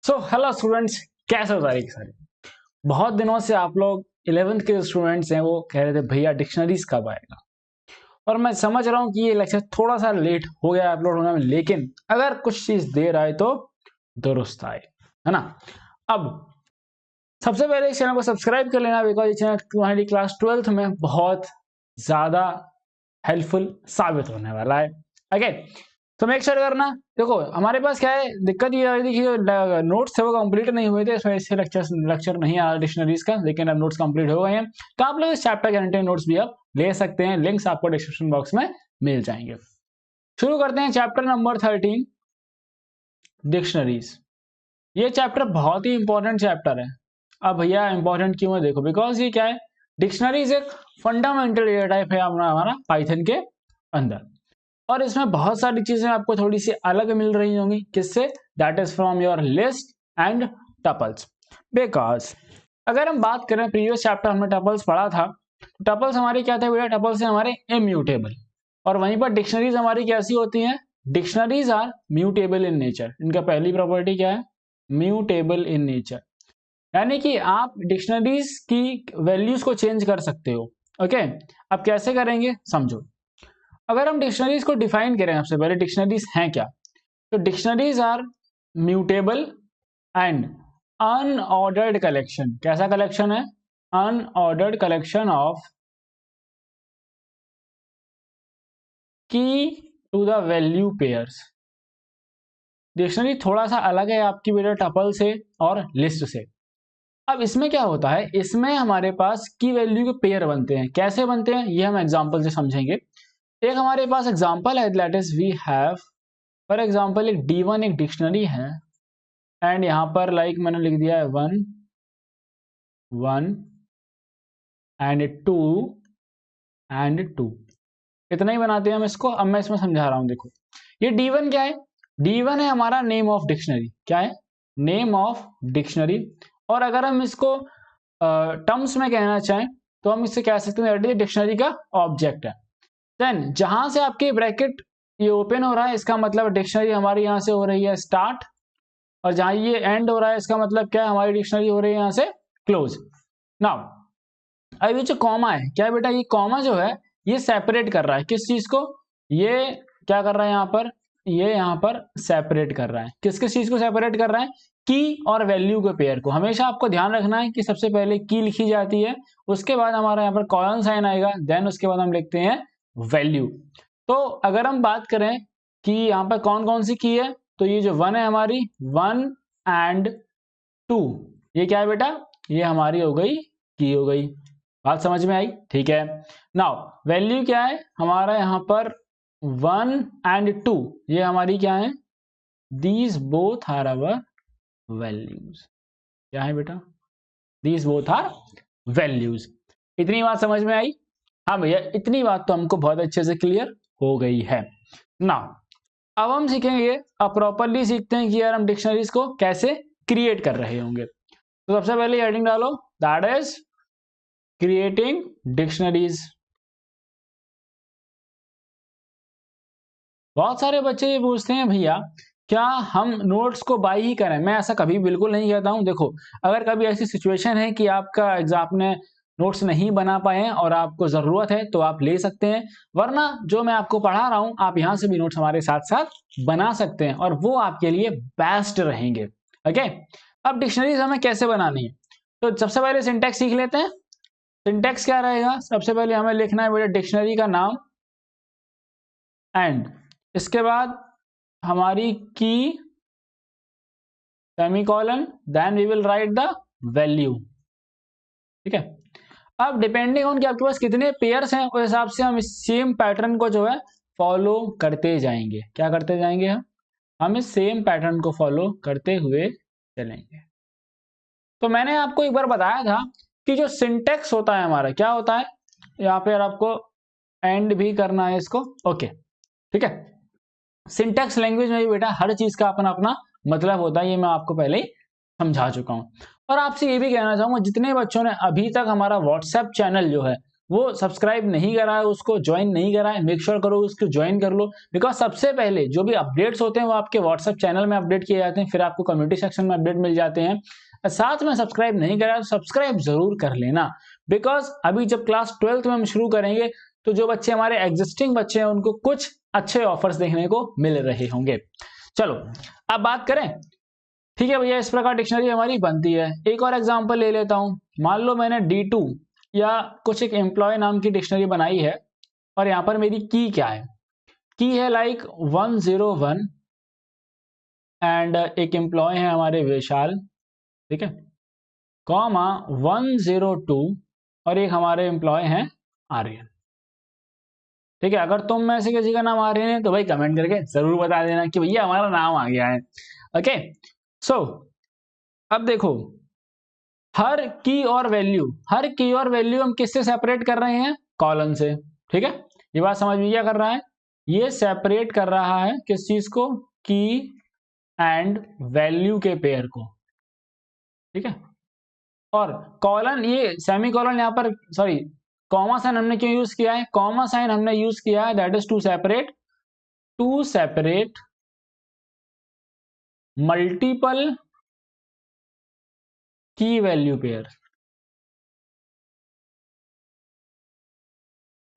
So hello students, कैसे हो सारे के सारे। बहुत दिनों से आप लोग 11th के स्टूडेंट्स हैं वो कह रहे थे भैया डिक्शनरीज कब आएगा। और मैं समझ रहा हूँ कि ये लेक्चर थोड़ा सा लेट हो गया अपलोड होने में, लेकिन अगर कुछ चीज देर आए तो दुरुस्त आए, है ना। अब सबसे पहले इस चैनल को सब्सक्राइब कर लेना, बिकॉज ये चैनल तुम्हारी क्लास 12th में बहुत ज्यादा हेल्पफुल साबित होने वाला है। ओके, तो मेक श्योर करना। देखो हमारे पास क्या है, दिक्कत ये आ रही थी कि जो नोट्स थे वो कंप्लीट नहीं हुए थे, इस वजह से लेक्चर नहीं आ रहा डिक्शनरीज का, लेकिन अब नोट्स कंप्लीट हो गए हैं। तो आप लोग इस चैप्टर के कंटेंट नोट्स भी अब ले सकते हैं, लिंक्स आपको डिस्क्रिप्शन बॉक्स में मिल जाएंगे। शुरू करते हैं चैप्टर नंबर 13, डिक्शनरीज। ये चैप्टर बहुत ही इंपॉर्टेंट चैप्टर है। अब भैया इंपॉर्टेंट क्यों है, देखो बिकॉज ये क्या है, डिक्शनरीज एक फंडामेंटल डेटा टाइप है हमारा पाइथन के अंदर, और इसमें बहुत सारी चीजें आपको थोड़ी सी अलग मिल रही होंगी। किससे? That is from your list and tuples. Because अगर हम बात करें, प्रीवियस चैप्टर हमने टपल्स पढ़ा था, टपल्स हमारे क्या थे बेटा, टपल्स है हमारे इम्यूटेबल, और वहीं पर डिक्शनरीज हमारी कैसी होती हैं, dictionaries are mutable in nature. इनका पहली प्रॉपर्टी क्या है, म्यूटेबल इन नेचर, यानी कि आप डिक्शनरीज की वैल्यूज को चेंज कर सकते हो। ओके, अब कैसे करेंगे समझो। अगर हम डिक्शनरीज को डिफाइन करें, सबसे पहले डिक्शनरीज हैं क्या, तो dictionaries are mutable and unordered collection. कैसा कलेक्शन है? Unordered collection of key to the value pairs. Dictionary थोड़ा सा अलग है आपकी बेटा टपल से और लिस्ट से। अब इसमें क्या होता है, इसमें हमारे पास की वैल्यू के पेयर बनते हैं। कैसे बनते हैं ये हम एग्जांपल से समझेंगे। एक हमारे पास एग्जांपल है, that is we have, for example एक D1 एक डिक्शनरी है, एंड यहां पर लाइक मैंने लिख दिया है 1 1 एंड 2 एंड 2। इतना ही बनाते हैं हम इसको। अब मैं इसमें समझा रहा हूं, देखो ये D1 क्या है, D1 है हमारा नेम ऑफ डिक्शनरी। क्या है? Name of dictionary. और अगर हम इसको टर्म्स में कहना चाहें तो हम इससे कह सकते हैं डिक्शनरी का ऑब्जेक्ट है। देन जहां से आपके ब्रैकेट ये ओपन हो रहा है, इसका मतलब डिक्शनरी हमारी यहां से हो रही है स्टार्ट, और जहां ये एंड हो रहा है इसका मतलब क्या है, हमारी डिक्शनरी हो रही है यहां से क्लोज। नाउ अब ये जो कॉमा है, क्या है बेटा, ये कॉमा जो है ये सेपरेट कर रहा है किस चीज को, ये क्या कर रहा है यहाँ पर, ये यहाँ पर सेपरेट कर रहा है। किस किस चीज को सेपरेट कर रहा है? की और वैल्यू के पेयर को। हमेशा आपको ध्यान रखना है कि सबसे पहले की लिखी जाती है, उसके बाद हमारा यहाँ पर कॉलन साइन आएगा, देन उसके बाद हम लिखते हैं वैल्यू। तो अगर हम बात करें कि यहाँ पर कौन कौन सी की है, तो ये जो 1 है हमारी 1 एंड 2, ये क्या है बेटा, ये हमारी हो गई की हो गई। बात समझ में आई? ठीक है। नाउ वैल्यू क्या है हमारा यहाँ पर 1 एंड 2, ये हमारी क्या है, these both are our values. क्या है बेटा? These both are values. इतनी बात समझ में आई? हाँ भैया, इतनी बात तो हमको बहुत अच्छे से क्लियर हो गई है। नाउ अब हम सीखेंगे, अब प्रॉपरली सीखते हैं कि यार हम डिक्शनरीज को कैसे क्रिएट कर रहे होंगे। तो सबसे पहले हेडिंग डालो, दैट इज क्रिएटिंग डिक्शनरीज। बहुत सारे बच्चे ये पूछते हैं भैया क्या हम नोट्स को बाय ही करें। मैं ऐसा कभी बिल्कुल नहीं कहता हूं। देखो अगर कभी ऐसी सिचुएशन है कि आपका एग्जाम ने नोट्स नहीं बना पाए हैं और आपको जरूरत है तो आप ले सकते हैं, वरना जो मैं आपको पढ़ा रहा हूं आप यहां से भी नोट्स हमारे साथ साथ बना सकते हैं और वो आपके लिए बेस्ट रहेंगे। ओके, अब डिक्शनरीज हमें कैसे बनानी है, तो सबसे पहले सिंटैक्स सीख लेते हैं। सिंटैक्स क्या रहेगा, सबसे पहले हमें लिखना है बेटा डिक्शनरी का नाम, एंड इसके बाद हमारी key semicolon, then we will write the value. ठीक है। अब डिपेंडिंग ऑन कि आपके पास कितने पेयर्स हैं उस हिसाब से हम इस सेम पैटर्न को जो है फॉलो करते जाएंगे। क्या करते जाएंगे? हम इस सेम पैटर्न को फॉलो करते हुए चलेंगे। तो मैंने आपको एक बार बताया था कि जो सिंटेक्स होता है हमारा, क्या होता है, यहाँ पे आपको एंड भी करना है इसको। ओके ठीक है। सिंटेक्स लैंग्वेज में भी बेटा हर चीज का अपना अपना मतलब होता है, ये मैं आपको पहले ही समझा चुका हूं। और आपसे ये भी कहना चाहूंगा, जितने बच्चों ने अभी तक हमारा व्हाट्सएप चैनल जो है वो सब्सक्राइब नहीं करा है, उसको ज्वाइन नहीं करा है, मेक श्योर करो उसको ज्वाइन कर लो। बिकॉज सबसे पहले जो भी अपडेट्स होते हैं वो आपके व्हाट्सएप चैनल में अपडेट किए जाते हैं, फिर आपको कम्युनिटी सेक्शन में अपडेट मिल जाते हैं। साथ में सब्सक्राइब नहीं करा तो सब्सक्राइब जरूर कर लेना, बिकॉज अभी जब क्लास 12th में हम शुरू करेंगे तो जो बच्चे हमारे एग्जिस्टिंग बच्चे हैं उनको कुछ अच्छे ऑफर्स देखने को मिल रहे होंगे। चलो अब बात करें, ठीक है भैया, इस प्रकार डिक्शनरी हमारी बनती है। एक और एग्जांपल ले लेता हूं, मान लो मैंने D2 या कुछ एक एम्प्लॉय नाम की डिक्शनरी बनाई है और यहां पर मेरी की क्या है, की है लाइक 101 एंड एक एम्प्लॉय है हमारे विशाल, ठीक है, कॉमा 102 और एक हमारे एम्प्लॉय हैं आर्यन। ठीक है, अगर तुम में से किसी का नाम आर्यन है तो भाई कमेंट करके जरूर बता देना कि भैया हमारा नाम आ गया है। ओके, सो अब देखो, हर की और वैल्यू हम किससे सेपरेट कर रहे हैं, कॉलन से। ठीक है, ये बात समझ में क्या कर रहा है, ये सेपरेट कर रहा है किस चीज को, की एंड वैल्यू के पेयर को। ठीक है, और कॉलन, ये सेमी कॉलन यहां पर, सॉरी कॉमा साइन हमने क्यों यूज किया है, कॉमा साइन हमने यूज किया है that is to separate multiple key value pair,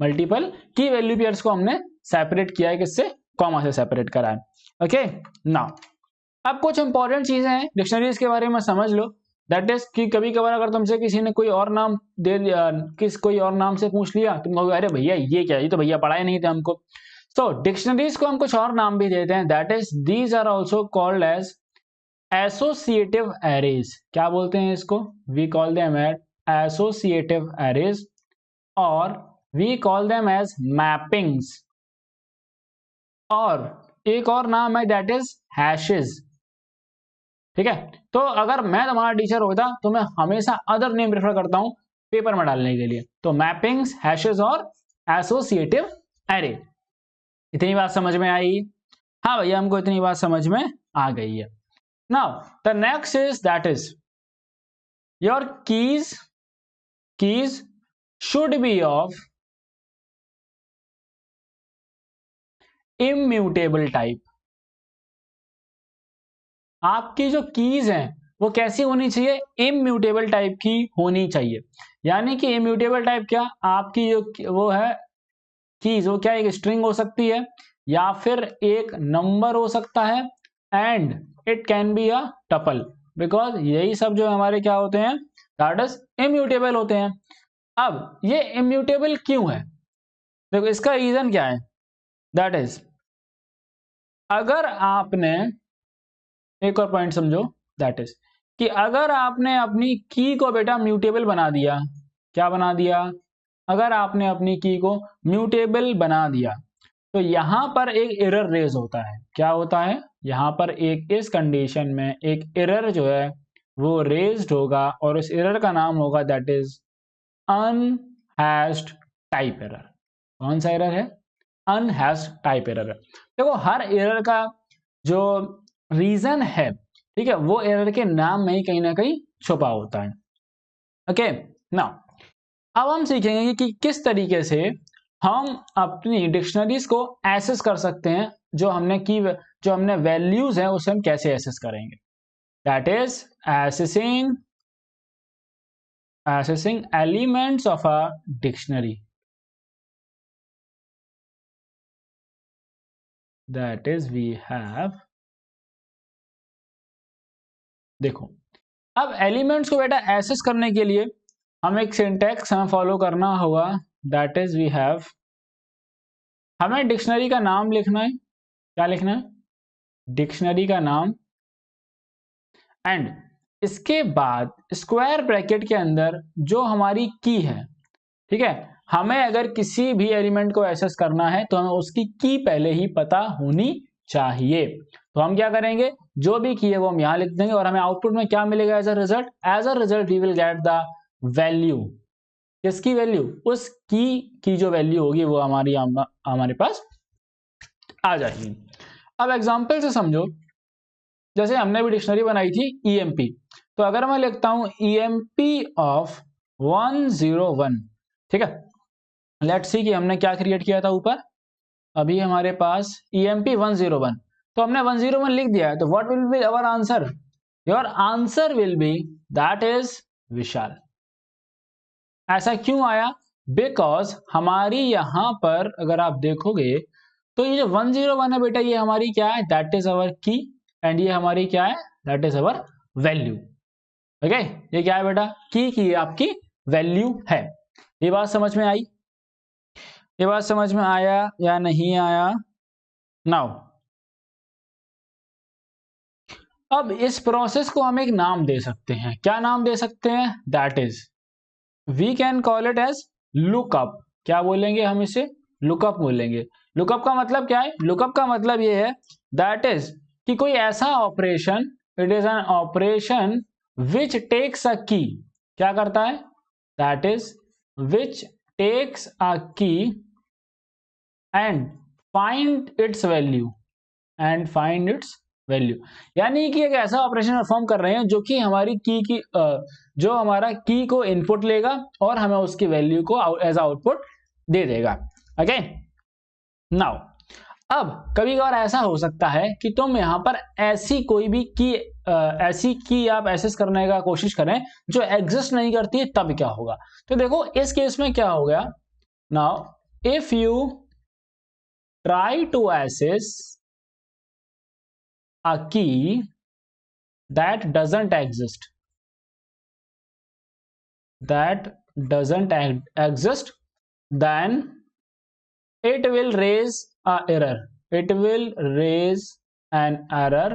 multiple key value pairs को हमने सेपरेट किया है, किससे, कॉमा से सेपरेट करा है। ओके, नाउ अब कुछ इंपॉर्टेंट चीजें हैं डिक्शनरीज के बारे में समझ लो, दैट इज कि कभी कभार अगर तुमसे किसी ने कोई और नाम दे दिया, कोई और नाम से पूछ लिया, तुम कहोगे अरे भैया ये क्या, ये तो भैया पढ़ाए नहीं थे हमको। तो डिक्शनरीज को हम कुछ और नाम भी देते हैं, that is these are also called as associative arrays. क्या बोलते हैं इसको, we call them as associative arrays और we call them as mappings, और एक और नाम है दैट इज हैशेस। ठीक है, तो अगर मैं तुम्हारा टीचर होता तो मैं हमेशा अदर नेम प्रेफर करता हूं पेपर में डालने के लिए, तो मैपिंग्स, हैशेस और एसोसिएटिव एरे। इतनी बात समझ में आई, हाँ भैया हमको इतनी बात समझ में आ गई है। Now the next is that is your keys should B of immutable type. आपकी जो कीज हैं वो कैसी होनी चाहिए, इम्यूटेबल टाइप की होनी चाहिए। यानी कि इम्यूटेबल टाइप क्या, आपकी जो वो है कीज, वो क्या एक स्ट्रिंग हो सकती है या फिर एक नंबर हो सकता है, and it can be a tuple, because यही सब जो हमारे क्या होते हैं, दैट इज इम्यूटेबल होते हैं। अब ये इम्यूटेबल क्यों है, देखो इसका रीजन क्या है, दैट इज अगर आपने, एक और पॉइंट समझो, दैट इज कि अगर आपने अपनी की को बेटा म्यूटेबल बना दिया, क्या बना दिया, अगर आपने अपनी की को म्यूटेबल बना दिया तो यहां पर एक एरर रेज होता है। क्या होता है, यहां पर एक, इस कंडीशन में एक एरर जो है वो रेज्ड होगा और उस एरर का नाम होगा दैट इज अनहैश्ड टाइप एरर। कौन सा एरर है, अनहैश्ड टाइप एरर है। देखो हर एरर का जो रीजन है, ठीक है, वो एरर के नाम में ही कहीं ना कहीं छुपा होता है। ओके, नाउ अब हम सीखेंगे कि किस तरीके से हम अपनी डिक्शनरीज को एसेस कर सकते हैं, जो हमने वैल्यूज है उसे हम कैसे एसेस करेंगे, that is assessing elements of a dictionary, that is we have, देखो अब एलिमेंट्स को बेटा एसेस करने के लिए हम एक सिंटैक्स हमें फॉलो करना होगा, दैट इज वी हैव, हमें डिक्शनरी का नाम लिखना है, क्या लिखना है, डिक्शनरी का नाम, एंड इसके बाद स्क्वायर ब्रैकेट के अंदर जो हमारी की है, ठीक है, हमें अगर किसी भी एलिमेंट को एक्सेस करना है तो हमें उसकी की पहले ही पता होनी चाहिए। तो हम क्या करेंगे, जो भी की है वो हम यहां लिख देंगे और हमें आउटपुट में क्या मिलेगा as a result we will get the value, किसकी वैल्यू, उस की जो वैल्यू होगी वो हमारे पास आ जाएगी। अब एग्जाम्पल से समझो, जैसे हमने भी डिक्शनरी बनाई थी EMP, तो अगर मैं लिखता हूं EMP ऑफ 101, ठीक है, लेट्स सी कि हमने क्या क्रिएट किया था ऊपर, अभी हमारे पास EMP 101, तो हमने 101 लिख दिया है, तो what will be our answer? Your answer will be that is Vishal. ऐसा क्यों आया? बिकॉज हमारी यहां पर अगर आप देखोगे तो ये जो 101 है बेटा, ये हमारी क्या है? दैट इज अवर की, एंड ये हमारी क्या है? That is our value. Okay, ये क्या है बेटा? की आपकी वैल्यू है। ये बात समझ में आई? ये बात समझ में आया या नहीं आया? नाउ अब इस प्रोसेस को हम एक नाम दे सकते हैं। क्या नाम दे सकते हैं? That is we can call it as lookup. क्या बोलेंगे हम इसे? लुकअप बोलेंगे। लुकअप का मतलब क्या है? लुकअप का मतलब ये है दैट इज कि कोई ऐसा operation, it is an operation which takes a key. क्या करता है? That is which takes a key and find its value, and find its value. यानी कि एक ऐसा ऑपरेशन परफॉर्म कर रहे हैं जो कि हमारी की जो हमारा की को इनपुट लेगा और हमें उसकी वैल्यू को एज आउटपुट दे देगा। ओके, नाउ अब कभी कभार ऐसा हो सकता है कि तुम यहां पर ऐसी कोई भी की ऐसी की आप एक्सेस करने का कोशिश करें जो एग्जिस्ट नहीं करती है, तब क्या होगा? तो देखो इस केस में क्या हो गया। Now if you try to access a key that doesn't exist, then it will raise a error, it will raise an error।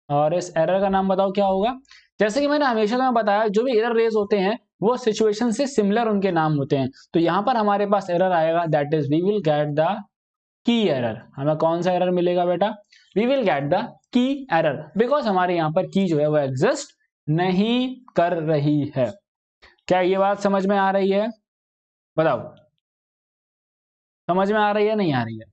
और इस एरर का नाम बताओ क्या होगा? जैसे कि मैंने हमेशा तुम्हें बताया, जो भी एरर रेज होते हैं वो सिचुएशन से सिमिलर उनके नाम होते हैं। तो यहां पर हमारे पास एरर आएगा, that is we will get the key error. हमें कौन सा एरर मिलेगा बेटा? We will get the key error, because हमारे यहां पर की जो है वो एग्जिस्ट नहीं कर रही है। क्या ये बात समझ में आ रही है? बताओ, समझ में आ रही है नहीं आ रही है?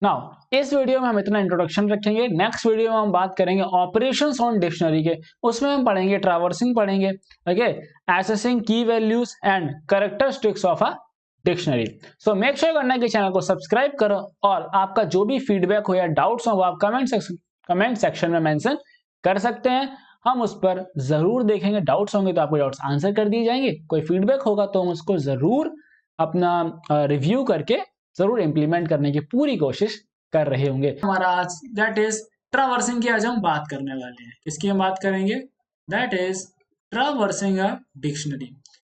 नाउ इस वीडियो में हम इतना इंट्रोडक्शन रखेंगे। नेक्स्ट वीडियो में हम बात करेंगे ऑपरेशंस ऑन डिक्शनरी के। उसमें हम पढ़ेंगे ट्रैवर्सिंग पढ़ेंगे, ओके, एसेसिंग की values and characteristics of a dictionary. So make sure करना कि चैनल को सब्सक्राइब करो, और आपका जो भी फीडबैक हो या डाउट्स हो वो आप कमेंट सेक्शन में मेंशन कर सकते हैं। हम उस पर जरूर देखेंगे। डाउट्स होंगे तो आपको डाउट्स आंसर कर दिए जाएंगे, कोई फीडबैक होगा तो हम उसको जरूर अपना रिव्यू करके जरूर इंप्लीमेंट करने की पूरी कोशिश कर रहे होंगे। हमारा आज दैट इज ट्रैवर्सिंग की आज हम बात करने वाले हैं। किसकी हम बात करेंगे? That is traversing a dictionary.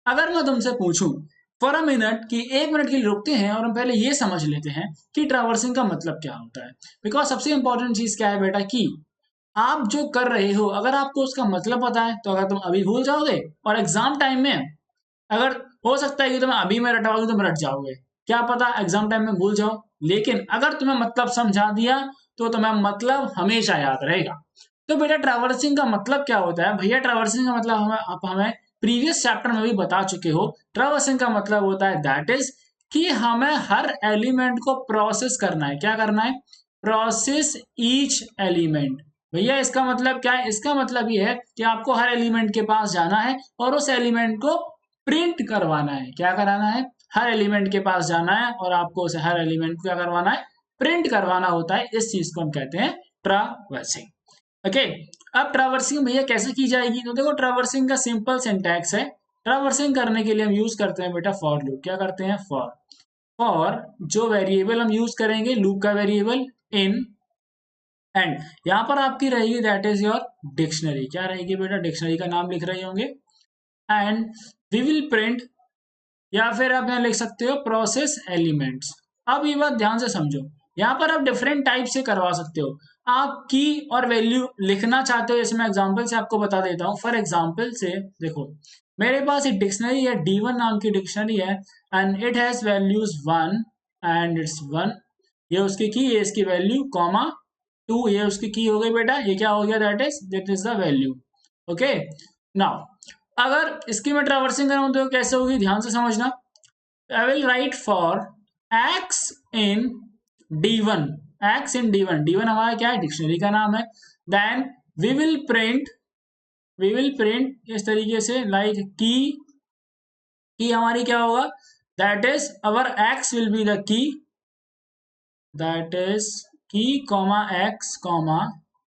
अगर मैं तुमसे पूछूं फॉर अ मिनट कि 1 मिनट के लिए रुकते हैं और हम पहले ये समझ लेते हैं कि ट्रैवर्सिंग का मतलब क्या होता है। बिकॉज सबसे इंपॉर्टेंट चीज क्या है बेटा, कि आप जो कर रहे हो अगर आपको उसका मतलब पता है तो अगर तुम अभी भूल जाओगे, और एग्जाम टाइम में अगर हो सकता है कि तुम्हें अभी मैं रटवा दूं तुम रट जाओगे, क्या पता एग्जाम टाइम में भूल जाओ, लेकिन अगर तुम्हें मतलब समझा दिया तो तुम्हें मतलब हमेशा याद रहेगा। तो बेटा ट्रैवर्सिंग का मतलब क्या होता है? भैया ट्रैवर्सिंग का मतलब हमें प्रीवियस चैप्टर में भी बता चुके हो। ट्रैवर्सिंग का मतलब होता है दैट इज कि हमें हर एलिमेंट को प्रोसेस करना है। क्या करना है? Process each element. भैया इसका मतलब क्या है? इसका मतलब ये है कि आपको हर एलिमेंट के पास जाना है और उस एलिमेंट को प्रिंट करवाना है। क्या कराना है? हर एलिमेंट के पास जाना है और आपको उसे हर एलिमेंट को क्या करवाना है? प्रिंट करवाना होता है। इस चीज को हम कहते हैं ट्रैवर्सिंग। ओके, अब ट्रैवर्सिंग भैया कैसे की जाएगी? तो देखो ट्रैवर्सिंग का सिंपल सिंटैक्स है। ट्रैवर्सिंग करने के लिए हम यूज करते हैं बेटा फॉर लूप। क्या करते हैं? फॉर जो वेरिएबल हम यूज करेंगे लूप का वेरिएबल इन, एंड यहां पर आपकी रहेगी दैट इज योर डिक्शनरी। क्या रहेगी बेटा? डिक्शनरी का नाम लिख रहे होंगे। एंड वी विल प्रिंट, या फिर आप यहाँ लिख सकते हो प्रोसेस एलिमेंट्स। अब ये बात ध्यान से समझो, यहाँ पर आप डिफरेंट टाइप से करवा सकते हो। आप की और वैल्यू लिखना चाहते हो, जैसे मैं एग्जांपल से आपको बता देता हूँ। फॉर एग्जांपल से देखो, मेरे पास एक डिक्शनरी है, D1 नाम की डिक्शनरी है, and it has values 1 and it's 1। ये उसकी की, ये इसकी वैल्यू, कॉमा 2, ये उसकी की हो गई बेटा। ये क्या हो गया? That is the value. Okay, now अगर इसकी मैं ट्रैवर्सिंग करूं तो कैसे होगी? ध्यान से समझना। I will write for x in D1, x in D1, D1 हमारा क्या है? डिक्शनरी का नाम है। Then we will print इस तरीके से लाइक की हमारी क्या होगा? that is our x will be the key, that is key comma x comma,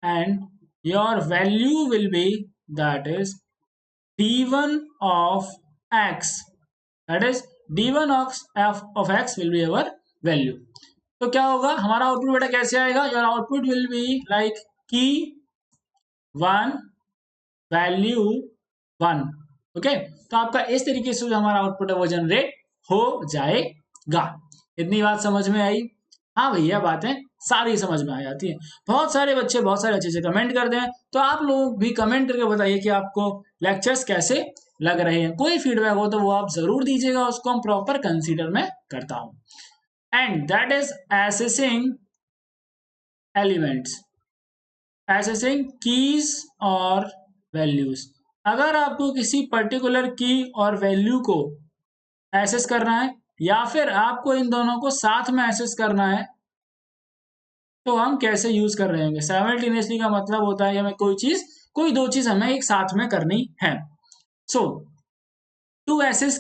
and your value will be that is d1 of x, that is d1 of x will be our value। तो क्या होगा हमारा output बेटा कैसे आएगा, your output will be like की 1 value 1। Okay, तो आपका इस तरीके से जो हमारा आउटपुट है वो जनरेट हो जाएगा। इतनी बात समझ में आई? हाँ भैया, बातें सारी समझ में आ जाती है। बहुत सारे बच्चे बहुत सारे अच्छे से कमेंट करते हैं, तो आप लोग भी कमेंट करके बताइए कि आपको लेक्चर्स कैसे लग रहे हैं। कोई फीडबैक हो तो वो आप जरूर दीजिएगा, उसको हम प्रॉपर कंसीडर में करता हूं। And that is assessing elements, assessing keys और वैल्यूज। अगर आपको किसी पर्टिकुलर की और वैल्यू को एसेस करना है या फिर आपको इन दोनों को साथ में एसेस करना है, तो हम कैसे यूज कर रहे होंगे। साइमल्टेनियसली का मतलब होता है कि हमें कोई दो चीज हमें एक साथ में करनी है। सो टू एसेस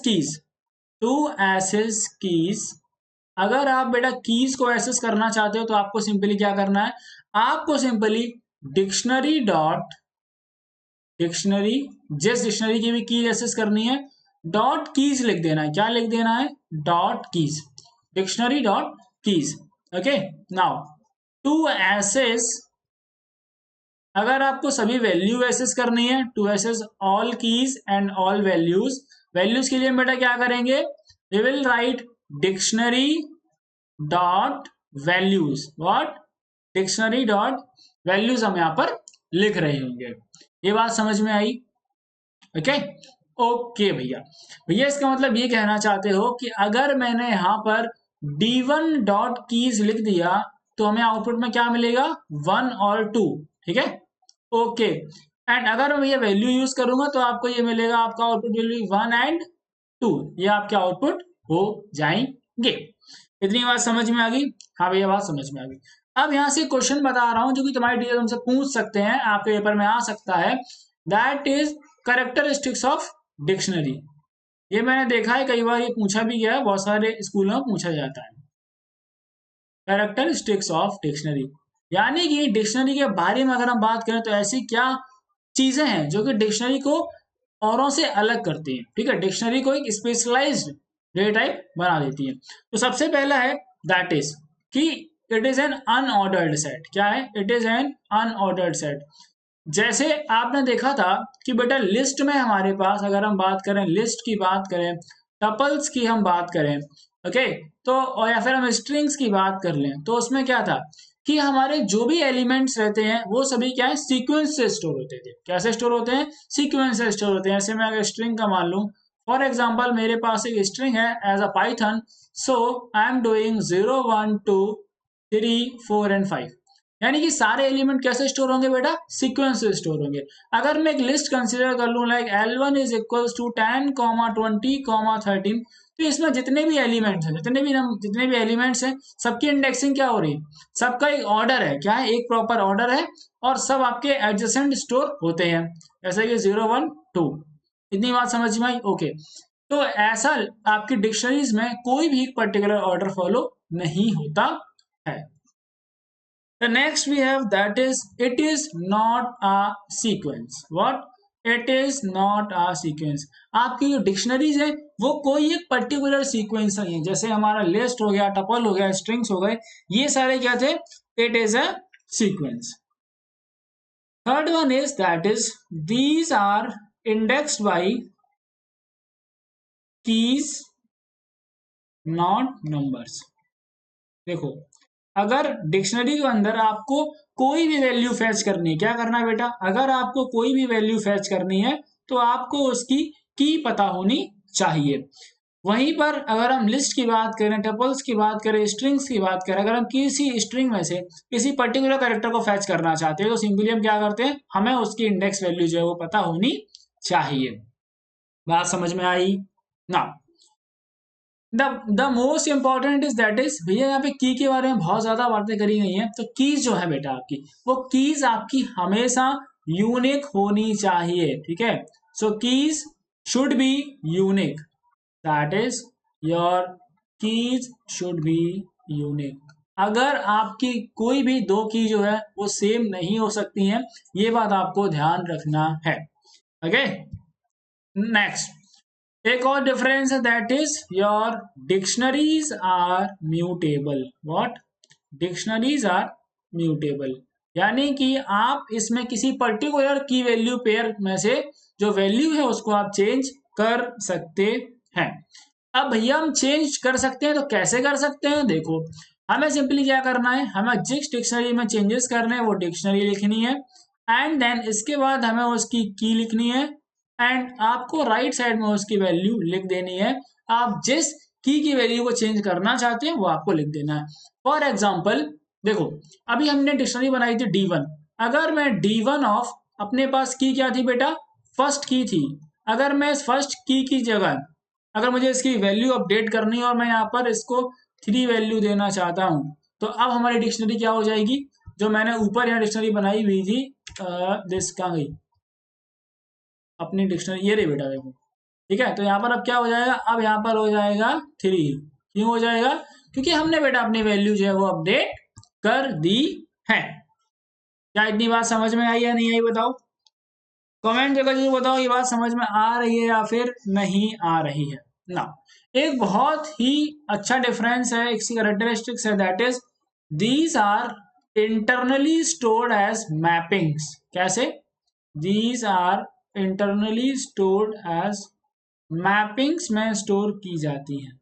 कीज, अगर आप बेटा कीज को एसेस करना चाहते हो तो आपको सिंपली क्या करना है, आपको सिंपली डिक्शनरी जिस डिक्शनरी की भी की एसेस करनी है, डॉट कीज लिख देना है। क्या लिख देना है? Dot keys, dictionary dot keys. Okay, now to access, अगर आपको सभी वैल्यू एसेस करनी है, to access all keys and all values के लिए बेटा क्या करेंगे, we will write dictionary dot values. What? Dictionary dot values हम यहां पर लिख रहे होंगे। ये बात समझ में आई? ओके ओके भैया इसका मतलब ये कहना चाहते हो कि अगर मैंने यहां पर d1 डॉट कीज लिख दिया तो हमें आउटपुट में क्या मिलेगा, 1 और 2। ठीक है, ओके। एंड अगर मैं ये वैल्यू यूज करूंगा तो आपको ये मिलेगा, आपका आउटपुट विल बी 1 एंड 2। ये आपके आउटपुट हो जाएंगे। इतनी बात समझ में आ गई? हाँ भैया, बात समझ में आ गई। अब यहां से क्वेश्चन बता रहा हूं जो कि तुम्हारे टीचर तुमसे पूछ सकते हैं, आपके पेपर में आ सकता है। That is characteristics of dictionary. ये मैंने देखा है कई बार, ये पूछा भी गया है, बहुत सारे स्कूलों में पूछा जाता है। कैरेक्टरिस्टिक्स ऑफ डिक्शनरी यानी कि डिक्शनरी के बारे में अगर हम बात करें तो ऐसी क्या चीजें हैं जो कि डिक्शनरी को औरों से अलग करती हैं। ठीक है, डिक्शनरी को एक स्पेशलाइज्ड डेटा टाइप बना देती है। तो सबसे पहला है दैट इज कि it is N unordered set. क्या है? It is N unordered set. जैसे आपने देखा था कि बेटा लिस्ट में हमारे पास, अगर हम बात करें लिस्ट की बात करें, टपल्स की हम बात करें, ओके, तो और या फिर हम स्ट्रिंग्स की बात कर लें, तो उसमें क्या था कि हमारे जो भी एलिमेंट्स रहते हैं वो सभी क्या है, सीक्वेंस से स्टोर होते थे। कैसे स्टोर होते हैं? सीक्वेंस से स्टोर होते हैं। ऐसे मैं अगर स्ट्रिंग का मान लूं, फॉर एग्जाम्पल मेरे पास एक स्ट्रिंग है as a Python, so I am doing 0 1 2 3 4 and 5। यानी कि सारे एलिमेंट कैसे स्टोर होंगे बेटा? सीक्वेंस से स्टोर होंगे। अगर मैं एक लिस्ट कंसीडर कर लूं like L1 is equals to 10 20 13, तो इसमें जितने भी एलिमेंट्स हैं, जितने भी एलिमेंट्स हैं, सबकी इंडेक्सिंग क्या हो रही है? सबका एक ऑर्डर है। क्या है? एक प्रॉपर ऑर्डर है और सब आपके एडजेसेंट स्टोर होते हैं, जैसे कि 0 1 2। इतनी बात समझ में आई? ओके, तो ऐसा आपकी डिक्शनरीज में कोई भी पर्टिकुलर ऑर्डर फॉलो नहीं होता है। The next we have that is it is not a sequence. What? It is not a sequence. आपकी जो डिक्शनरीज है वो कोई एक पर्टिकुलर सीक्वेंस नहीं है। जैसे हमारा लिस्ट हो गया, टपल हो गया, स्ट्रिंग्स हो गए, ये सारे क्या थे? It is a sequence. Third one is that is these are indexed by keys not numbers. देखो, अगर डिक्शनरी के अंदर आपको कोई भी वैल्यू फैच करनी है, क्या करना है बेटा? अगर आपको कोई भी वैल्यू फैच करनी है तो आपको उसकी की पता होनी चाहिए। वहीं पर अगर हम लिस्ट की बात करें, टपल्स की बात करें, स्ट्रिंग्स की बात करें, अगर हम किसी स्ट्रिंग में से किसी पर्टिकुलर कैरेक्टर को फैच करना चाहते हैं तो सिंपली हम क्या करते हैं, हमें उसकी इंडेक्स वैल्यू जो है वो पता होनी चाहिए। बात समझ में आई ना? The most important is that is, भैया यहाँ पे की के बारे में बहुत ज्यादा बातें करी गई हैं, तो कीज जो है बेटा आपकी, वो कीज आपकी हमेशा यूनिक होनी चाहिए। ठीक है, so keys should be unique, that is your keys should be unique. अगर आपकी कोई भी दो की जो है वो सेम नहीं हो सकती हैं, ये बात आपको ध्यान रखना है। ओके, नेक्स्ट एक और डिफरेंस है, that is your dictionaries are mutable. What? Dictionaries are mutable, यानी कि आप इसमें किसी पर्टिकुलर की वैल्यू पेयर में से जो वैल्यू है उसको आप चेंज कर सकते हैं। अब भैया हम चेंज कर सकते हैं तो कैसे कर सकते हैं? देखो, हमें सिंपली क्या करना है, हमें जिस डिक्शनरी में चेंजेस करने हैं वो डिक्शनरी लिखनी है, एंड देन इसके बाद हमें उसकी की लिखनी है, एंड आपको राइट साइड में उसकी वैल्यू लिख देनी है। आप जिस की वैल्यू को चेंज करना चाहते हैं वो आपको लिख देना है। फॉर एग्जाम्पल देखो, अभी हमने डिक्शनरी बनाई थी D1। अगर मैं D1 ऑफ, अपने पास की क्या थी बेटा? फर्स्ट की थी। अगर मैं इस फर्स्ट की जगह, अगर मुझे इसकी वैल्यू अपडेट करनी है और मैं यहाँ पर इसको 3 वैल्यू देना चाहता हूँ, तो अब हमारी डिक्शनरी क्या हो जाएगी? जो मैंने ऊपर यहाँ डिक्शनरी बनाई हुई थी, दिस कहाँ गई अपनी डिक्शनरी? ये रही बेटा, देखो। ठीक है, तो यहाँ पर अब क्या हो जाएगा? अब यहाँ पर हो जाएगा 3। क्यों हो जाएगा? क्योंकि हमने बेटा अपनी वैल्यू जो है वो अपडेट कर दी है। क्या इतनी बात समझ में आई या नहीं आई बताओ? कमेंट करके जरूर बताओ ये बात समझ में आ रही है या फिर नहीं आ रही है ना। एक बहुत ही अच्छा डिफरेंस है, एक कैरेक्टरिस्टिक्स है, that is these are internally stored as mappings. कैसे? These are internally stored as mappings में स्टोर की जाती हैं।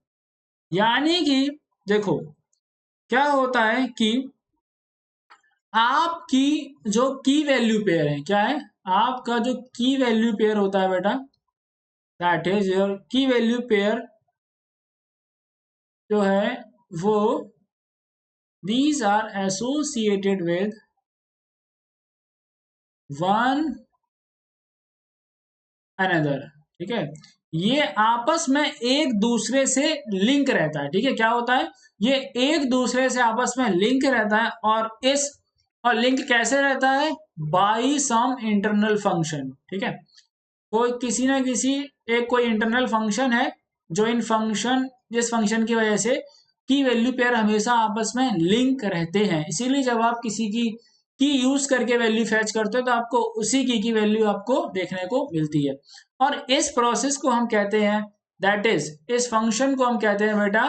यानी कि देखो, क्या होता है कि आपकी जो की वैल्यू पेयर है, क्या है? आपका जो की वैल्यू पेयर होता है बेटा, that is your key value pair जो है वो, these are associated with one another. ठीक है, ये आपस में एक दूसरे से लिंक रहता है। ठीक है, क्या होता है? ये एक दूसरे से आपस में लिंक रहता है, और लिंक कैसे रहता है? By some internal function. ठीक है, कोई किसी ना किसी एक कोई इंटरनल फंक्शन है, जो इन फंक्शन जिस फंक्शन की वजह से की वैल्यू पेयर हमेशा आपस में लिंक रहते हैं। इसीलिए जब आप किसी की यूज करके वैल्यू फैच करते हो तो आपको उसी की वैल्यू आपको देखने को मिलती है। और इस प्रोसेस को हम कहते हैं, दैट इज, इस फंक्शन को हम कहते हैं बेटा,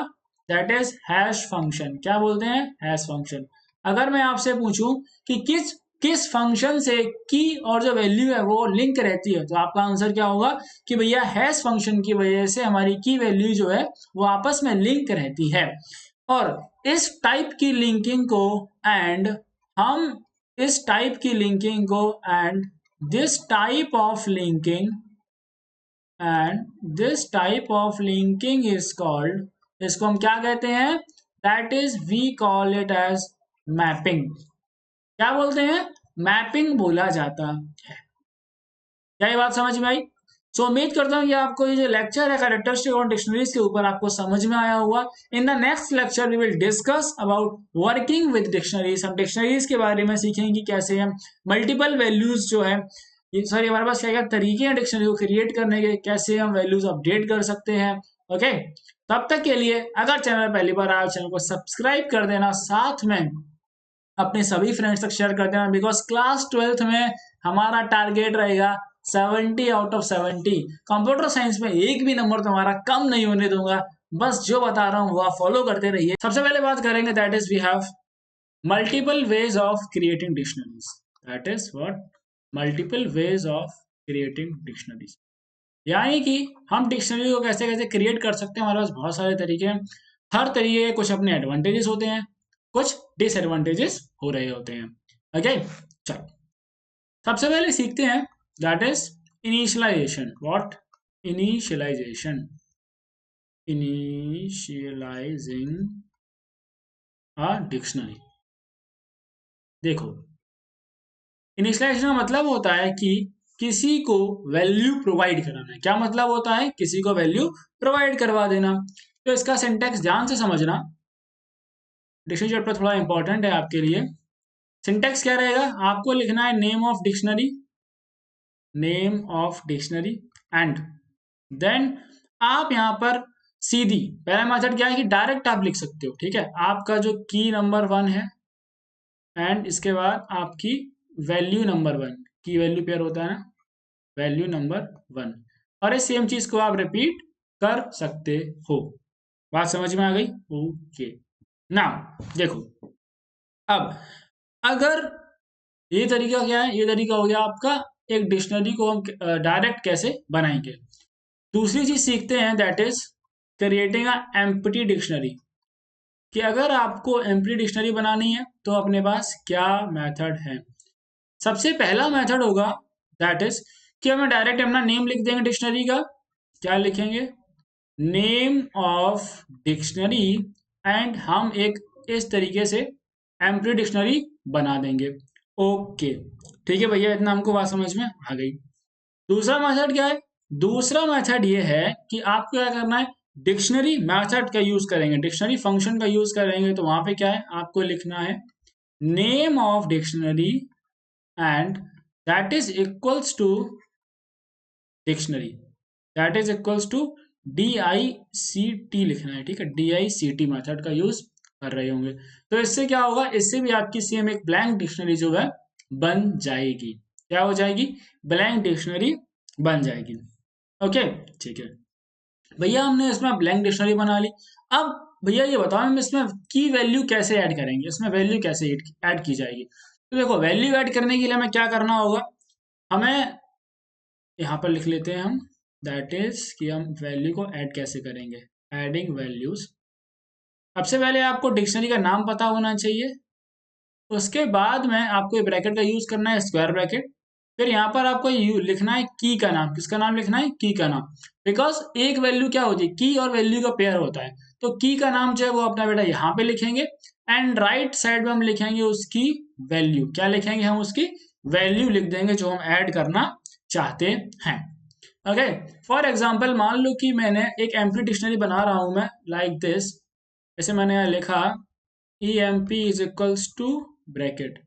दैट इज हैश फंक्शन। क्या बोलते हैं? Hash function. अगर मैं आपसे पूछूं कि किस किस फंक्शन से की और जो वैल्यू है वो लिंक रहती है, तो आपका आंसर क्या होगा? कि भैया हैश फंक्शन की वजह से हमारी की वैल्यू जो है वो आपस में लिंक रहती है। और इस टाइप की लिंकिंग को एंड हम इस टाइप की लिंकिंग को and this type of linking and this type of linking is called, इसको हम क्या कहते हैं? That is we call it as mapping. क्या बोलते हैं? मैपिंग बोला जाता है। क्या ये बात समझ में आई? सो उम्मीद करता हूँ कि आपको ये जो लेक्चर है कैरेक्टरिस्टिक और डिक्शनरीज के ऊपर आपको समझ में आया होगा। In the next lecture we will discuss about working with dictionaries. हम डिक्शनरीज के बारे में सीखेंगे कैसे हम मल्टीपल वैल्यूज जो है, सॉरी हमारे पास क्या क्या तरीके हैं डिक्शनरी को क्रिएट करने के, कैसे हम वैल्यूज अपडेट कर सकते हैं। ओके, तब तक के लिए अगर चैनल पहली बार आया, चैनल को सब्सक्राइब कर देना, साथ में अपने सभी फ्रेंड्स तक शेयर कर देना, बिकॉज क्लास 12th में हमारा टारगेट रहेगा 70 आउट ऑफ 70। कंप्यूटर साइंस में एक भी नंबर तुम्हारा कम नहीं होने दूंगा। बस जो बता रहा हूँ वो आप फॉलो करते रहिए। सबसे पहले बात करेंगे, that is we have multiple ways of creating dictionaries. That is what? Multiple ways of creating dictionaries, यानी कि हम डिक्शनरी को कैसे कैसे क्रिएट कर सकते हैं। हमारे पास बहुत सारे तरीके हैं। हर तरीके के कुछ अपने एडवांटेजेस होते हैं, कुछ डिसएडवांटेजेस हो रहे होते हैं। ओके, चलो सबसे पहले सीखते हैं, that is initialization. What? Initialization, initializing a dictionary. देखो, इनिशियलाइजेशन का मतलब होता है कि किसी को वैल्यू प्रोवाइड कराना है। क्या मतलब होता है? किसी को वैल्यू प्रोवाइड करवा देना। तो इसका सिंटैक्स ध्यान से समझना, डिक्शनरी चैप्टर थोड़ा इंपॉर्टेंट है आपके लिए। सिंटैक्स क्या रहेगा? आपको लिखना है name of dictionary, name of dictionary, and then आप यहां पर सीधी, पहला मेथड क्या है कि डायरेक्ट आप लिख सकते हो, ठीक है, आपका जो की नंबर 1 है एंड इसके बाद आपकी वैल्यू नंबर 1, की वैल्यू पेयर होता है ना, वैल्यू नंबर 1, और इस सेम चीज को आप रिपीट कर सकते हो। बात समझ में आ गई? ओके, नाउ देखो, अब अगर ये तरीका क्या है, ये तरीका हो गया आपका एक डिक्शनरी को हम डायरेक्ट कैसे बनाएंगे। दूसरी चीज सीखते हैं, that is creating a empty dictionary, कि अगर आपको एम्प्टी डिक्शनरी बनानी है तो अपने पास क्या मेथड है। सबसे पहला मेथड होगा दैट इज कि हमें डायरेक्ट अपना नेम लिख देंगे डिक्शनरी का। क्या लिखेंगे? नेम ऑफ डिक्शनरी, एंड हम एक इस तरीके से एम्प्टी डिक्शनरी बना देंगे। ओके, ठीक है भैया, इतना हमको बात समझ में आ गई। दूसरा मेथड क्या है? दूसरा मेथड ये है कि आपको क्या करना है, डिक्शनरी मेथड का यूज करेंगे, डिक्शनरी फंक्शन का यूज करेंगे, तो वहां पे क्या है, आपको लिखना है name of dictionary and that is equals to dictionary, that is equals to DICT लिखना है, ठीक है, DICT मेथड का यूज कर रहे होंगे। तो इससे क्या होगा, इससे भी आपकी सेम एक ब्लैंक डिक्शनरी जो है बन जाएगी। क्या हो जाएगी? ब्लैंक डिक्शनरी बन जाएगी। ओके, ठीक है भैया, हमने इसमें ब्लैंक डिक्शनरी बना ली। अब भैया ये बताओ, हम इसमें की वैल्यू कैसे ऐड करेंगे, इसमें वैल्यू कैसे ऐड की जाएगी। तो देखो, वैल्यू ऐड करने के लिए हमें क्या करना होगा, हमें यहाँ पर लिख लेते हैं हम, दैट इज कि हम वैल्यू को ऐड कैसे करेंगे, एडिंग वैल्यूज। सबसे पहले आपको डिक्शनरी का नाम पता होना चाहिए, उसके बाद में आपको ब्रैकेट का यूज करना है, स्क्वायर ब्रैकेट। फिर यहाँ पर आपको लिखना है की का नाम, किसका नाम लिखना है, की का नाम, बिकॉज एक वैल्यू क्या होती है, की और वैल्यू का पेयर होता है, तो की का नाम जो है वो अपना बेटा यहाँ पे लिखेंगे, एंड राइट साइड में हम लिखेंगे उसकी वैल्यू। क्या लिखेंगे हम? उसकी वैल्यू लिख देंगे जो हम ऐड करना चाहते हैं। ओके, फॉर एग्जाम्पल मान लो कि मैंने एक एम्प्टी डिक्शनरी बना रहा हूं मैं, लाइक दिस, जैसे मैंने यहाँ लिखा EMP is equals to bracket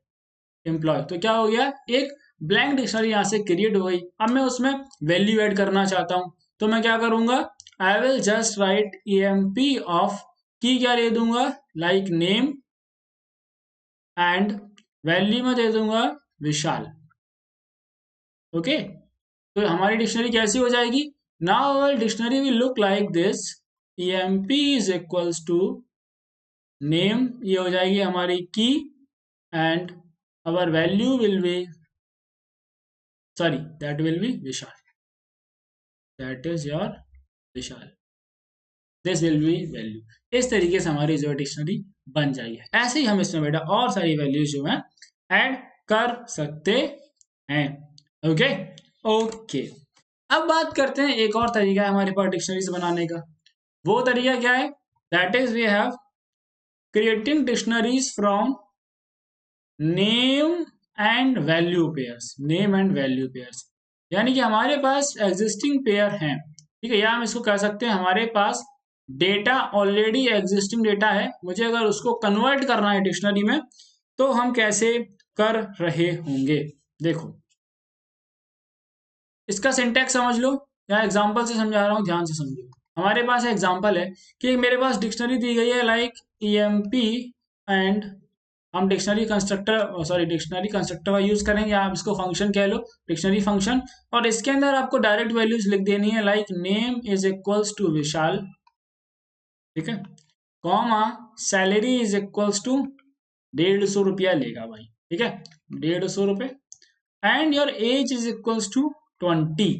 employ, तो क्या हो गया, एक ब्लैंक डिक्शनरी यहाँ से क्रिएट हो गई। अब मैं उसमें वैल्यू ऐड करना चाहता हूँ, तो मैं क्या करूंगा, I will just right EMP of की, क्या दे दूंगा, लाइक नेम, एंड वैल्यू में दे दूंगा विशाल। ओके, तो हमारी डिक्शनरी कैसी हो जाएगी, now our dictionary will look like this, EMP is equals to name, ये हो जाएगी हमारी की, and our value will be, sorry, that will be Vishal, that is your Vishal, this will be value। इस तरीके से हमारी जो डिक्शनरी बन जाएगी। ऐसे ही हम इसमें बेटा और सारी वैल्यूज जो है ऐड कर सकते हैं। ओके ओके, अब बात करते हैं, एक और तरीका है हमारे पास डिक्शनरीज बनाने का। वो तरीका क्या है, that is we have creating dictionaries from name and value pairs, name and value pairs, यानी कि हमारे पास एग्जिस्टिंग पेयर हैं, ठीक है, या हम इसको कह सकते हैं हमारे पास डेटा ऑलरेडी एग्जिस्टिंग डेटा है, मुझे अगर उसको कन्वर्ट करना है डिक्शनरी में, तो हम कैसे कर रहे होंगे। देखो, इसका सिंटैक्स समझ लो, या एग्जांपल से समझा रहा हूं, ध्यान से समझो। हमारे पास एग्जांपल है कि मेरे पास डिक्शनरी दी गई है लाइक EMP, एंड हम dictionary constructor, sorry, dictionary constructor का यूज करेंगे, आप इसको फंक्शन कह लो, डिक्शनरी फंक्शन, और इसके अंदर आपको डायरेक्ट वैल्यूज लिख देनी है, like name is equals to Vishal, ठीक है, comma salary is equals to 150 रुपया लेगा भाई, ठीक है, 150 रुपये, and your age is equals to 20।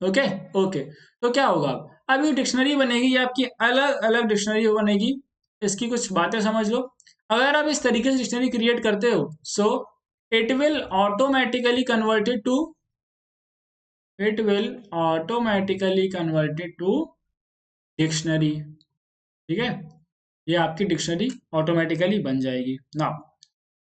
Okay okay, तो क्या होगा, अब ये डिक्शनरी बनेगी, ये आपकी अलग अलग डिक्शनरी बनेगी। इसकी कुछ बातें समझ लो, अगर आप इस तरीके से डिक्शनरी क्रिएट करते हो, so it will automatically converted to, it will automatically converted to dictionary, ठीक है, ये आपकी डिक्शनरी ऑटोमेटिकली बन जाएगी। नाउ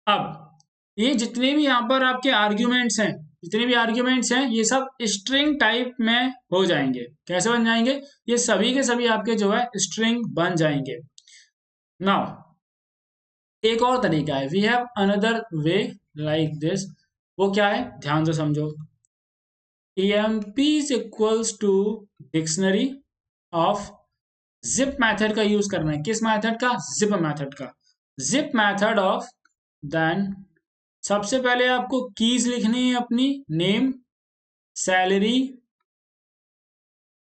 अब ये जितने भी यहाँ पर आपके आर्ग्यूमेंट्स हैं, जितने भी आर्ग्यूमेंट्स हैं, ये सब स्ट्रिंग टाइप में हो जाएंगे। कैसे बन जाएंगे, ये सभी के सभी आपके जो है स्ट्रिंग बन जाएंगे। नाउ एक और तरीका है, we have another way like this, वो क्या है, ध्यान से समझो। EMP is equals to dictionary of zip method का यूज करना है। किस मेथड का? जिप मेथड का। जिप मेथड ऑफ, देन सबसे पहले आपको कीज लिखनी है अपनी, नेम, सैलरी,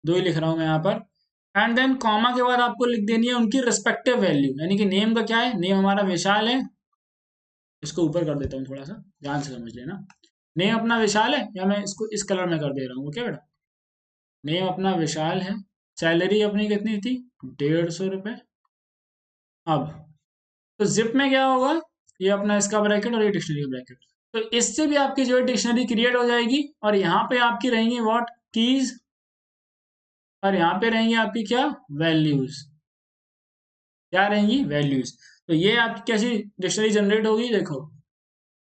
दो ही लिख रहा हूं मैं यहाँ पर, एंड देन कॉमा के बाद आपको लिख देनी है उनकी रिस्पेक्टिव वैल्यू। यानी कि नेम का क्या है, नेम हमारा विशाल है, इसको ऊपर कर देता हूँ थोड़ा सा, ध्यान से समझ लेना। नेम अपना विशाल है, या मैं इसको इस कलर में कर दे रहा हूँ, ओके बेटा। नेम अपना विशाल है, सैलरी अपनी कितनी थी, 150 रुपये। अब तो जिप में क्या होगा, ये अपना इसका ब्रैकेट और ये डिक्शनरी का ब्रैकेट, तो इससे भी आपकी जो है डिक्शनरी क्रिएट हो जाएगी, और यहाँ पे आपकी रहेंगी व्हाट, कीज, और यहाँ पे रहेंगी आपकी क्या, वैल्यूज। क्या रहेंगी, वैल्यूज। तो ये आपकी कैसी डिक्शनरी जनरेट होगी, देखो,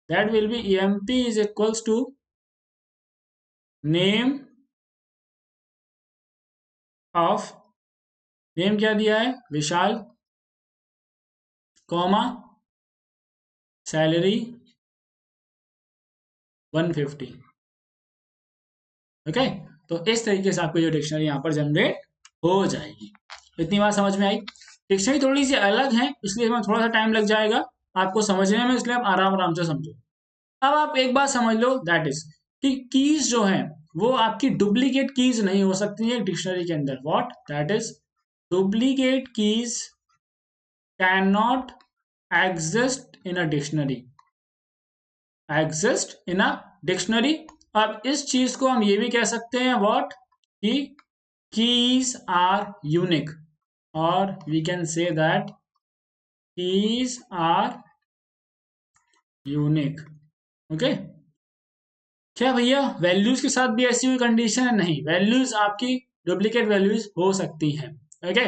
that will be emp is equals to name of, name क्या दिया है, विशाल, कॉमा सैलरी 150। ओके, तो इस तरीके से आपकी जो डिक्शनरी यहाँ पर जनरेट हो जाएगी। इतनी बात समझ में आई। डिक्शनरी थोड़ी सी अलग है, इसलिए हमें थोड़ा सा टाइम लग जाएगा आपको समझने में, इसलिए आप आराम आराम से समझो। अब आप एक बात समझ लो, दैट इज कि कीज जो है वो आपकी डुप्लीकेट कीज नहीं हो सकती है डिक्शनरी के अंदर। What, that is duplicate keys can not exist in a dictionary, exist in a dictionary. अब इस चीज को हम ये भी कह सकते हैं व्हाट, कि कीज आर यूनिक, और we can say that keys are unique. Okay, क्या भैया वैल्यूज के साथ भी ऐसी कोई कंडीशन है? नहीं, वैल्यूज आपकी डुप्लीकेट वैल्यूज हो सकती हैं। ओके,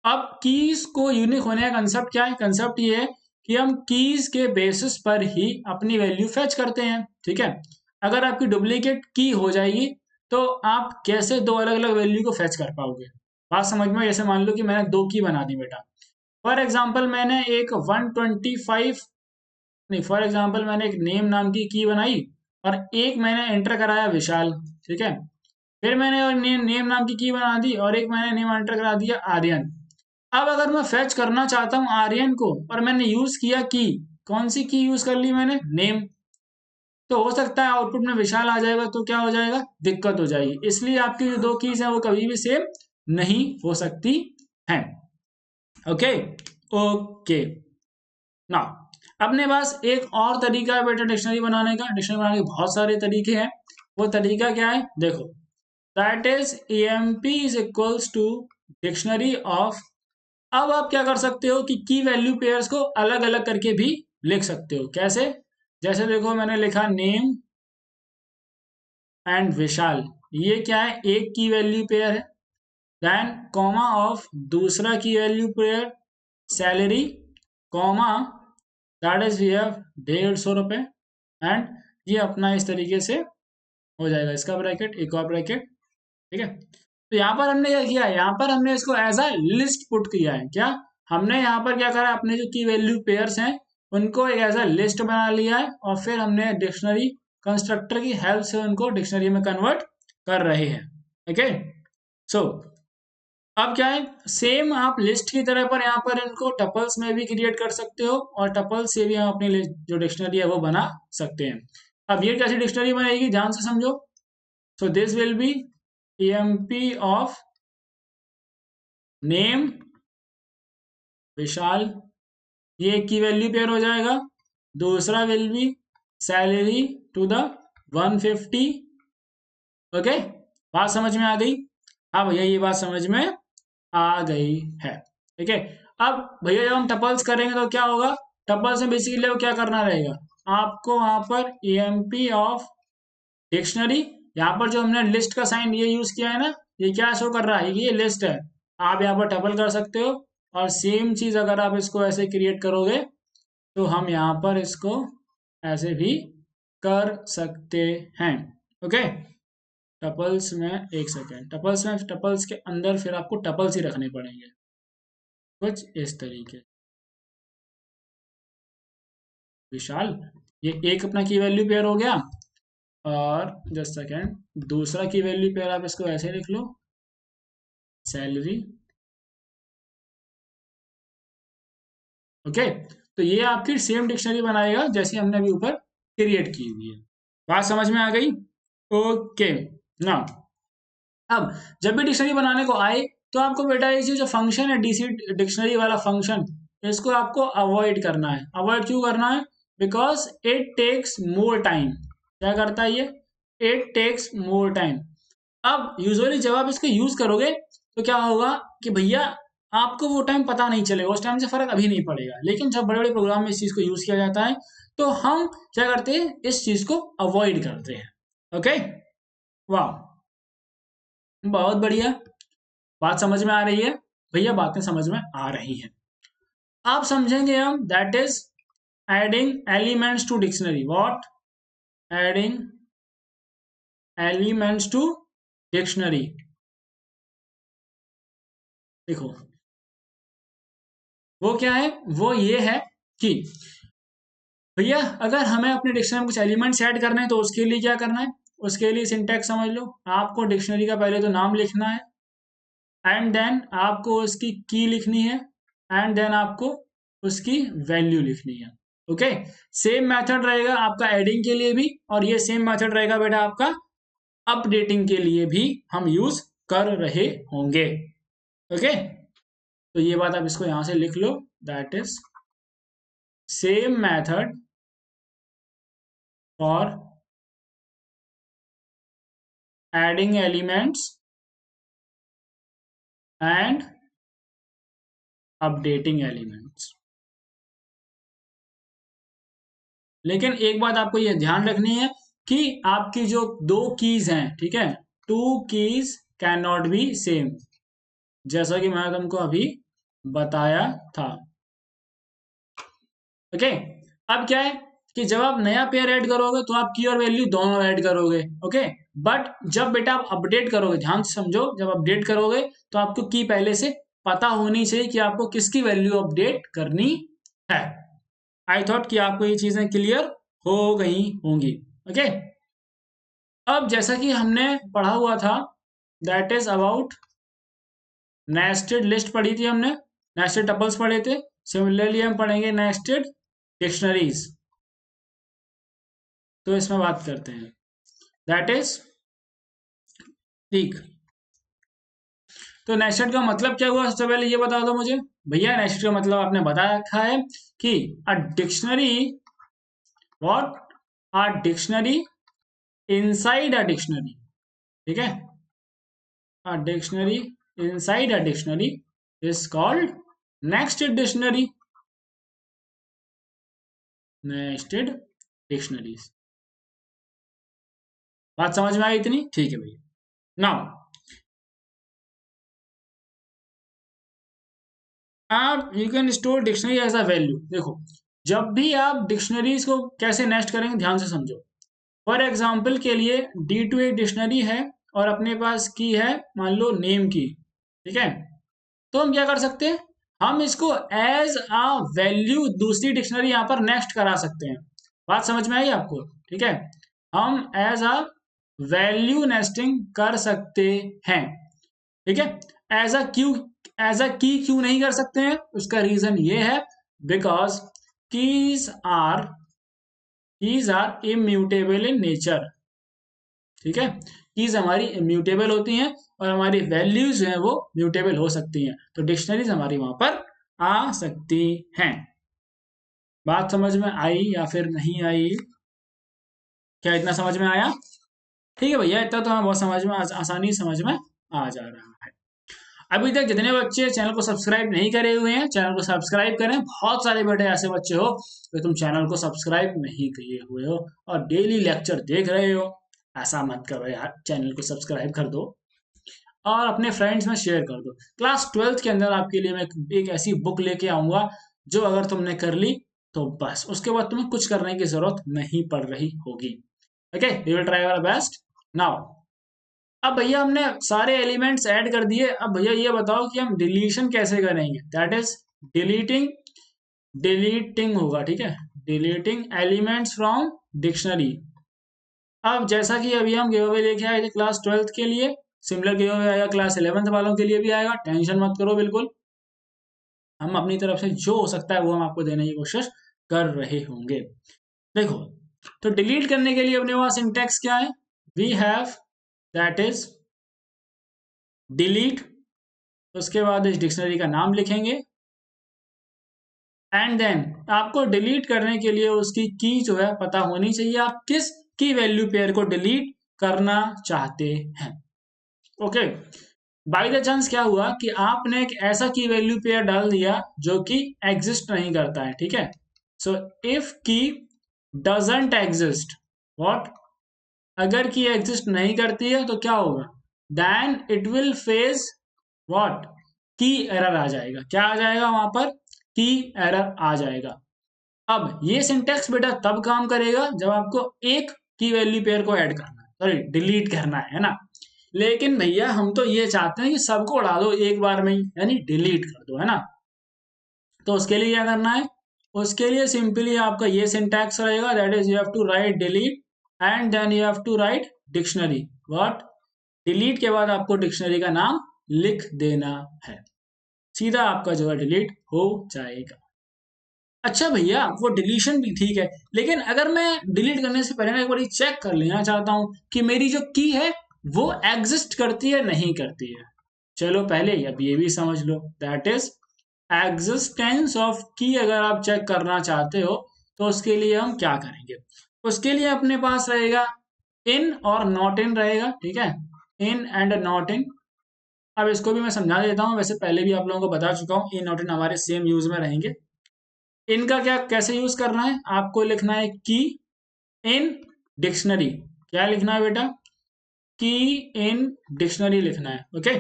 अब कीज को यूनिक होने का कंसेप्ट क्या है? कंसेप्ट ये है कि हम कीज के बेसिस पर ही अपनी वैल्यू फेच करते हैं। ठीक है, अगर आपकी डुप्लीकेट की हो जाएगी तो आप कैसे दो अलग अलग वैल्यू को फेच कर पाओगे? बात समझ में? जैसे मान लो कि मैंने दो की बना दी बेटा, फॉर एग्जाम्पल मैंने एक 125, नहीं, फॉर एग्जाम्पल मैंने एक नेम नाम की बनाई, और एक मैंने एंटर कराया विशाल। ठीक है, फिर मैंने और नेम नाम की बना दी, और एक मैंने नेम एंटर करा दिया आर्यन। अब अगर मैं फेच करना चाहता हूं आर्यन को, और मैंने यूज किया की, कौन सी की यूज कर ली मैंने, नेम, तो हो सकता है आउटपुट में विशाल आ जाएगा, तो क्या हो जाएगा, दिक्कत हो जाएगी। इसलिए आपकी जो दो कीज है वो कभी भी सेम नहीं हो सकती हैं। ओके, ओके, ना अपने पास एक और तरीका है बेटा डिक्शनरी बनाने का। डिक्शनरी बनाने के बहुत सारे तरीके हैं। वो तरीका क्या है, देखो, that is emp is equals to dictionary of. अब आप क्या कर सकते हो कि की वैल्यू पेयर्स को अलग अलग करके भी लिख सकते हो। कैसे? जैसे देखो, मैंने लिखा नेम एंड विशाल, ये क्या है, एक की वैल्यू पेयर है। देन कॉमा ऑफ दूसरा की value pair salary, comma that is we have 150 रुपए, एंड ये अपना इस तरीके से हो जाएगा, इसका ब्रैकेट, एक और ब्रैकेट। ठीक है, तो यहाँ पर हमने क्या किया, यहाँ पर हमने इसको एज अ लिस्ट पुट किया है। क्या हमने यहाँ पर क्या करा, अपने जो की वैल्यू पेयर्स हैं उनको एक एज अ लिस्ट बना लिया है, और फिर हमने डिक्शनरी कंस्ट्रक्टर की हेल्प से उनको डिक्शनरी में कन्वर्ट कर रहे हैं। ओके, सो अब क्या है, सेम आप लिस्ट की तरह पर यहाँ पर इनको टपल्स में भी क्रिएट कर सकते हो, और टपल्स से भी हम अपनी जो डिक्शनरी है वो बना सकते हैं। अब ये कैसी डिक्शनरी बनेगी, ध्यान से समझो। So this will be emp of name Vishal, ये एक की वैल्यू पेयर हो जाएगा। दूसरा will be salary to the 150। Okay, बात समझ में आ गई? हाँ भैया, ये बात समझ में आ गई है। ठीक है, अब भैया जब हम टपल्स करेंगे तो क्या होगा, टपल्स में बेसिकली वो क्या करना रहेगा, आपको वहां पर emp ऑफ डिक्शनरी, यहाँ पर जो हमने लिस्ट का साइन ये यूज किया है ना, ये क्या शो कर रहा है, ये लिस्ट है। आप यहाँ पर टपल कर सकते हो, और सेम चीज अगर आप इसको ऐसे क्रिएट करोगे तो हम यहाँ पर इसको ऐसे भी कर सकते हैं। ओके, टपल्स में, एक सेकेंड, टपल्स में, टपल्स के अंदर फिर आपको टपल्स ही रखने पड़ेंगे कुछ इस तरीके। विशाल, ये एक अपना की वैल्यू पेयर हो गया, और जस्ट सेकेंड, दूसरा की वैल्यू पेयर आप इसको ऐसे लिख लो, सैलरी, ओके, तो ये आपकी सेम डिक्शनरी बनाएगा जैसे हमने अभी ऊपर क्रिएट की हुई है। बात समझ में आ गई? ओके, ना अब जब भी डिक्शनरी बनाने को आए तो आपको बेटा ये जो फंक्शन है डीसी डिक्शनरी वाला फंक्शन, इसको आपको अवॉइड करना है। अवॉइड क्यों करना है? Because it takes more time. क्या करता है ये? It takes more time. अब यूजुअली जब आप इसको यूज करोगे तो क्या होगा कि भैया आपको वो टाइम पता नहीं चलेगा, उस टाइम से फर्क अभी नहीं पड़ेगा। लेकिन जब बड़े बड़े प्रोग्राम में इस चीज को यूज किया जाता है तो हम क्या करते हैं, इस चीज को अवॉइड करते हैं। ओके, वाह, बहुत बढ़िया। बात समझ में आ रही है? भैया बातें समझ में आ रही हैं। आप समझेंगे हम, that is adding elements to dictionary. What? Adding elements to dictionary. देखो वो क्या है, वो ये है कि भैया अगर हमें अपने डिक्शनरी में कुछ एलिमेंट्स ऐड करने हैं तो उसके लिए क्या करना है? उसके लिए सिंटैक्स समझ लो। आपको डिक्शनरी का पहले तो नाम लिखना है, एंड देन आपको उसकी की लिखनी है, एंड देन आपको उसकी वैल्यू लिखनी है। ओके, सेम मेथड रहेगा आपका एडिंग के लिए भी, और ये सेम मेथड रहेगा बेटा आपका अपडेटिंग के लिए भी हम यूज कर रहे होंगे। ओके, तो ये बात आप इसको यहां से लिख लो, that is same method for adding elements and updating elements. लेकिन एक बात आपको ये ध्यान रखनी है कि आपकी जो दो कीज हैं, ठीक है, two keys can not be same, जैसा कि मैंने तुमको अभी बताया था। ओके, अब क्या है कि जब आप नया पेयर ऐड करोगे तो आप की और वैल्यू दोनों ऐड करोगे। ओके, बट जब बेटा आप अपडेट करोगे, ध्यान से समझो, जब अपडेट करोगे तो आपको की पहले से पता होनी चाहिए कि आपको किसकी वैल्यू अपडेट करनी है। आई थॉट कि आपको ये चीजें क्लियर हो गई होंगी। ओके, अब जैसा कि हमने पढ़ा हुआ था, that is about nested list पढ़ी थी हमने, नेस्टेड टपल्स पढ़े थे। सिमिलरली हम पढ़ेंगे नेस्टेड डिक्शनरीज। तो इसमें बात करते हैं, दैट इज ठीक। तो नेस्टेड का मतलब क्या हुआ, सबसे पहले ये बता दो मुझे। भैया नेस्टेड का मतलब आपने बता रखा है कि a dictionary, what, a dictionary inside a dictionary. ठीक है, a dictionary inside a dictionary is called nested dictionary. Nested dictionaries. बात समझ में आई इतनी? ठीक है भैया। नाउ आप you can store dictionary as a value. देखो जब भी आप डिक्शनरीज को कैसे नेस्ट करेंगे ध्यान से समझो। फॉर एग्जाम्पल के लिए डी टू एक डिक्शनरी है और अपने पास की है मान लो नेम की, ठीक है, तो हम क्या कर सकते हैं, हम इसको एज अ वैल्यू दूसरी डिक्शनरी यहां पर नेक्स्ट करा सकते हैं। बात समझ में आई आपको? ठीक है, हम एज अ वैल्यू नेस्टिंग कर सकते हैं। ठीक है, as a queue, as a key क्यों नहीं कर सकते हैं? उसका रीजन ये है because keys are immutable in nature. ठीक है, कीज हमारी इम्यूटेबल होती हैं और हमारी वैल्यूज हैं वो म्यूटेबल हो सकती हैं, तो डिक्शनरीज हमारी वहां पर आ सकती हैं। बात समझ में आई या फिर नहीं आई? क्या इतना समझ में आया? ठीक है भैया, इतना तो हमें बहुत समझ में आसानी समझ में आ जा रहा है। अभी तक जितने बच्चे चैनल को सब्सक्राइब नहीं करे हुए हैं चैनल को सब्सक्राइब करें। बहुत सारे बेटे ऐसे बच्चे हो कि तुम चैनल को सब्सक्राइब नहीं किए हुए हो और डेली लेक्चर देख रहे हो। ऐसा मत करो यार, चैनल को सब्सक्राइब कर दो और अपने फ्रेंड्स में शेयर कर दो। क्लास 12th के अंदर आपके लिए मैं एक ऐसी बुक लेके आऊंगा जो अगर तुमने कर ली तो बस उसके बाद तुम्हें कुछ करने की जरूरत नहीं पड़ रही होगी। Okay, we will try our best. Now अब भैया हमने सारे एलिमेंट्स ऐड कर दिए, अब भैया ये बताओ कि हम डिलीशन कैसे करेंगे? दैट इज डिलीटिंग, डिलीटिंग होगा, ठीक है, डिलीटिंग एलिमेंट्स फ्रॉम डिक्शनरी। अब जैसा कि अभी हम गिव अवे लेके आए थे क्लास 12th के लिए, सिमिलर गिव अवे आएगा क्लास 11th वालों के लिए भी आएगा, टेंशन मत करो बिल्कुल। हम अपनी तरफ से जो हो सकता है वो हम आपको देने की कोशिश कर रहे होंगे। देखो, तो डिलीट करने के लिए अपने पास सिंटैक्स क्या है, we have that is delete, उसके बाद इस डिक्शनरी का नाम लिखेंगे एंड देन आपको डिलीट करने के लिए उसकी की जो है पता होनी चाहिए, आप किस की वैल्यू पेयर को डिलीट करना चाहते हैं। ओके, बाय द चांस क्या हुआ कि आपने एक ऐसा की वैल्यू पेयर डाल दिया जो कि एग्जिस्ट नहीं करता है, ठीक है। So if key doesn't exist, what, अगर की एग्जिस्ट नहीं करती है तो क्या होगा, then it will face what, key error आ जाएगा। क्या आ जाएगा वहां पर, की एरर आ जाएगा। अब ये सिंटेक्स बेटा तब काम करेगा जब आपको एक की वैल्यू पेयर को ऐड करना है, सॉरी डिलीट करना है ना। लेकिन भैया हम तो ये चाहते हैं कि सबको उड़ा दो एक बार में ही, यानी डिलीट कर दो, है ना। तो उसके लिए क्या करना है, उसके लिए सिंपली आपका ये सिंटैक्स रहेगा, that is you have to write delete and then you have to write dictionary. What, delete के बाद आपको डिक्शनरी का नाम लिख देना है, सीधा आपका जो है डिलीट हो जाएगा। अच्छा भैया, वो डिलीशन भी ठीक है, लेकिन अगर मैं डिलीट करने से पहले एक बार चेक कर लेना चाहता हूं कि मेरी जो की है वो एग्जिस्ट करती है नहीं करती है। चलो पहले अब ये भी समझ लो, दैट इज एग्जिस्टेंस ऑफ की अगर आप चेक करना चाहते हो तो उसके लिए हम क्या करेंगे, उसके लिए अपने पास रहेगा इन और नॉट इन रहेगा, ठीक है, इन एंड नॉट इन। अब इसको भी मैं समझा देता हूँ, वैसे पहले भी आप लोगों को बता चुका हूँ, इन नॉट इन हमारे सेम यूज में रहेंगे। इनका क्या कैसे यूज करना है, आपको लिखना है की इन डिक्शनरी। क्या लिखना है बेटा, की इन डिक्शनरी लिखना है। ओके,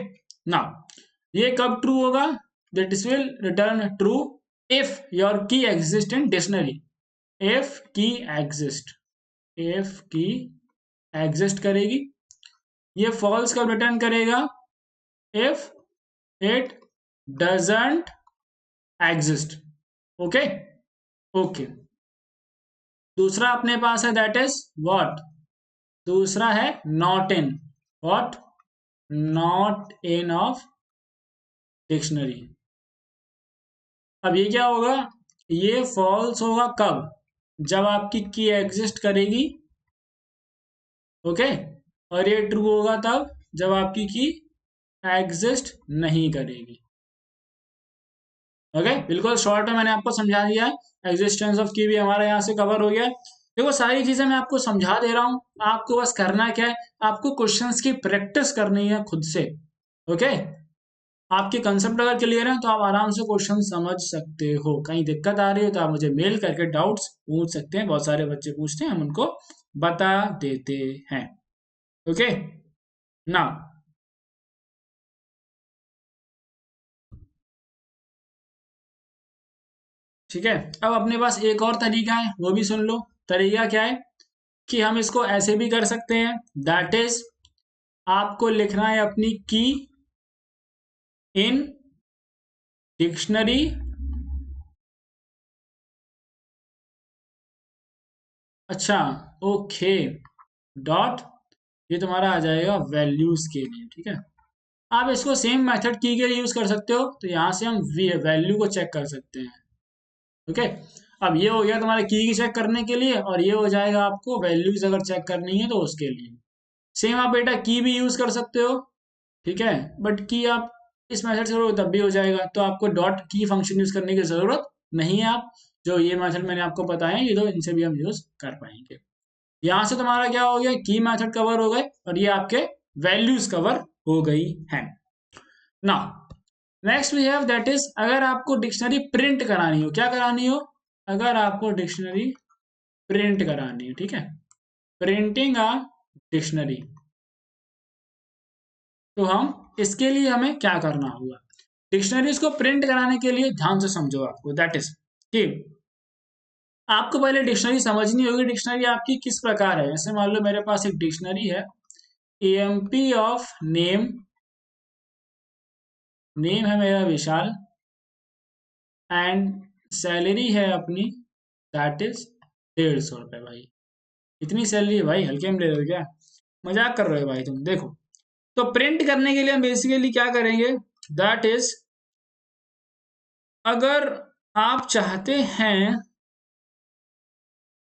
नाउ ये कब ट्रू होगा, this will return true if your की एग्जिस्ट इन डिक्शनरी। इफ की एग्जिस्ट, इफ की एग्जिस्ट करेगी। ये फॉल्स कब रिटर्न करेगा, if it doesn't exist. Okay okay, दूसरा अपने पास है दैट इज व्हाट, दूसरा है not in, what, not in of dictionary. अब ये क्या होगा, ये फॉल्स होगा कब, जब आपकी की एग्जिस्ट करेगी। ओके, और ये ट्रू होगा तब जब आपकी की एग्जिस्ट नहीं करेगी। ओके, बिल्कुल शॉर्ट में मैंने आपको समझा दिया है, एग्जिस्टेंस ऑफ की भी हमारे यहाँ से कवर हो गया है। देखो सारी चीजें मैं आपको समझा दे रहा हूँ, आपको बस करना क्या है, आपको क्वेश्चंस की प्रैक्टिस करनी है खुद से। ओके, आपके कंसेप्ट अगर क्लियर है तो आप आराम से क्वेश्चन समझ सकते हो। कहीं दिक्कत आ रही हो तो आप मुझे मेल करके डाउट्स पूछ सकते हैं, बहुत सारे बच्चे पूछते हैं, हम उनको बता देते हैं। ओके, ना ठीक है, अब अपने पास एक और तरीका है, वो भी सुन लो। तरीका क्या है कि हम इसको ऐसे भी कर सकते हैं, दैट इज आपको लिखना है अपनी की इन डिक्शनरी अच्छा ओके डॉट, ये तुम्हारा आ जाएगा वैल्यूज के लिए, ठीक है। आप इसको सेम मेथड की के लिए यूज कर सकते हो, तो यहां से हम वैल्यू को चेक कर सकते हैं। ओके, अब ये हो गया तुम्हारे की चेक करने के लिए, और ये हो जाएगा आपको वैल्यूज अगर चेक करनी है तो उसके लिए। सेम आप बेटा की भी यूज कर सकते हो, ठीक है, बट की आप इस मेथड से करोगे तब भी हो जाएगा, तो आपको डॉट की फंक्शन यूज करने की जरूरत नहीं है। आप जो ये मेथड मैंने आपको बताया ये दो, इनसे भी हम यूज कर पाएंगे। यहां से तुम्हारा क्या हो गया, की मेथड कवर हो गए और ये आपके वैल्यूज कवर हो गई है। Now next we have that is अगर आपको डिक्शनरी प्रिंट करानी हो, क्या करानी हो, अगर आपको डिक्शनरी प्रिंट करानी है, ठीक है, प्रिंटिंग अ डिक्शनरी, तो हम इसके लिए हमें क्या करना होगा, डिक्शनरीज को प्रिंट कराने के लिए ध्यान से समझो आपको, दैट इज कि आपको पहले डिक्शनरी समझनी होगी, डिक्शनरी आपकी किस प्रकार है। जैसे मान लो मेरे पास एक डिक्शनरी है, एएमपी ऑफ नेम, नेम है मेरा विशाल, एंड सैलरी है अपनी दैट इज 150 रुपये। भाई इतनी सैलरी है भाई, हल्के में ले रहे हो क्या, मजाक कर रहे हो भाई तुम। देखो, तो प्रिंट करने के लिए हम बेसिकली क्या करेंगे, दैट इज अगर आप चाहते हैं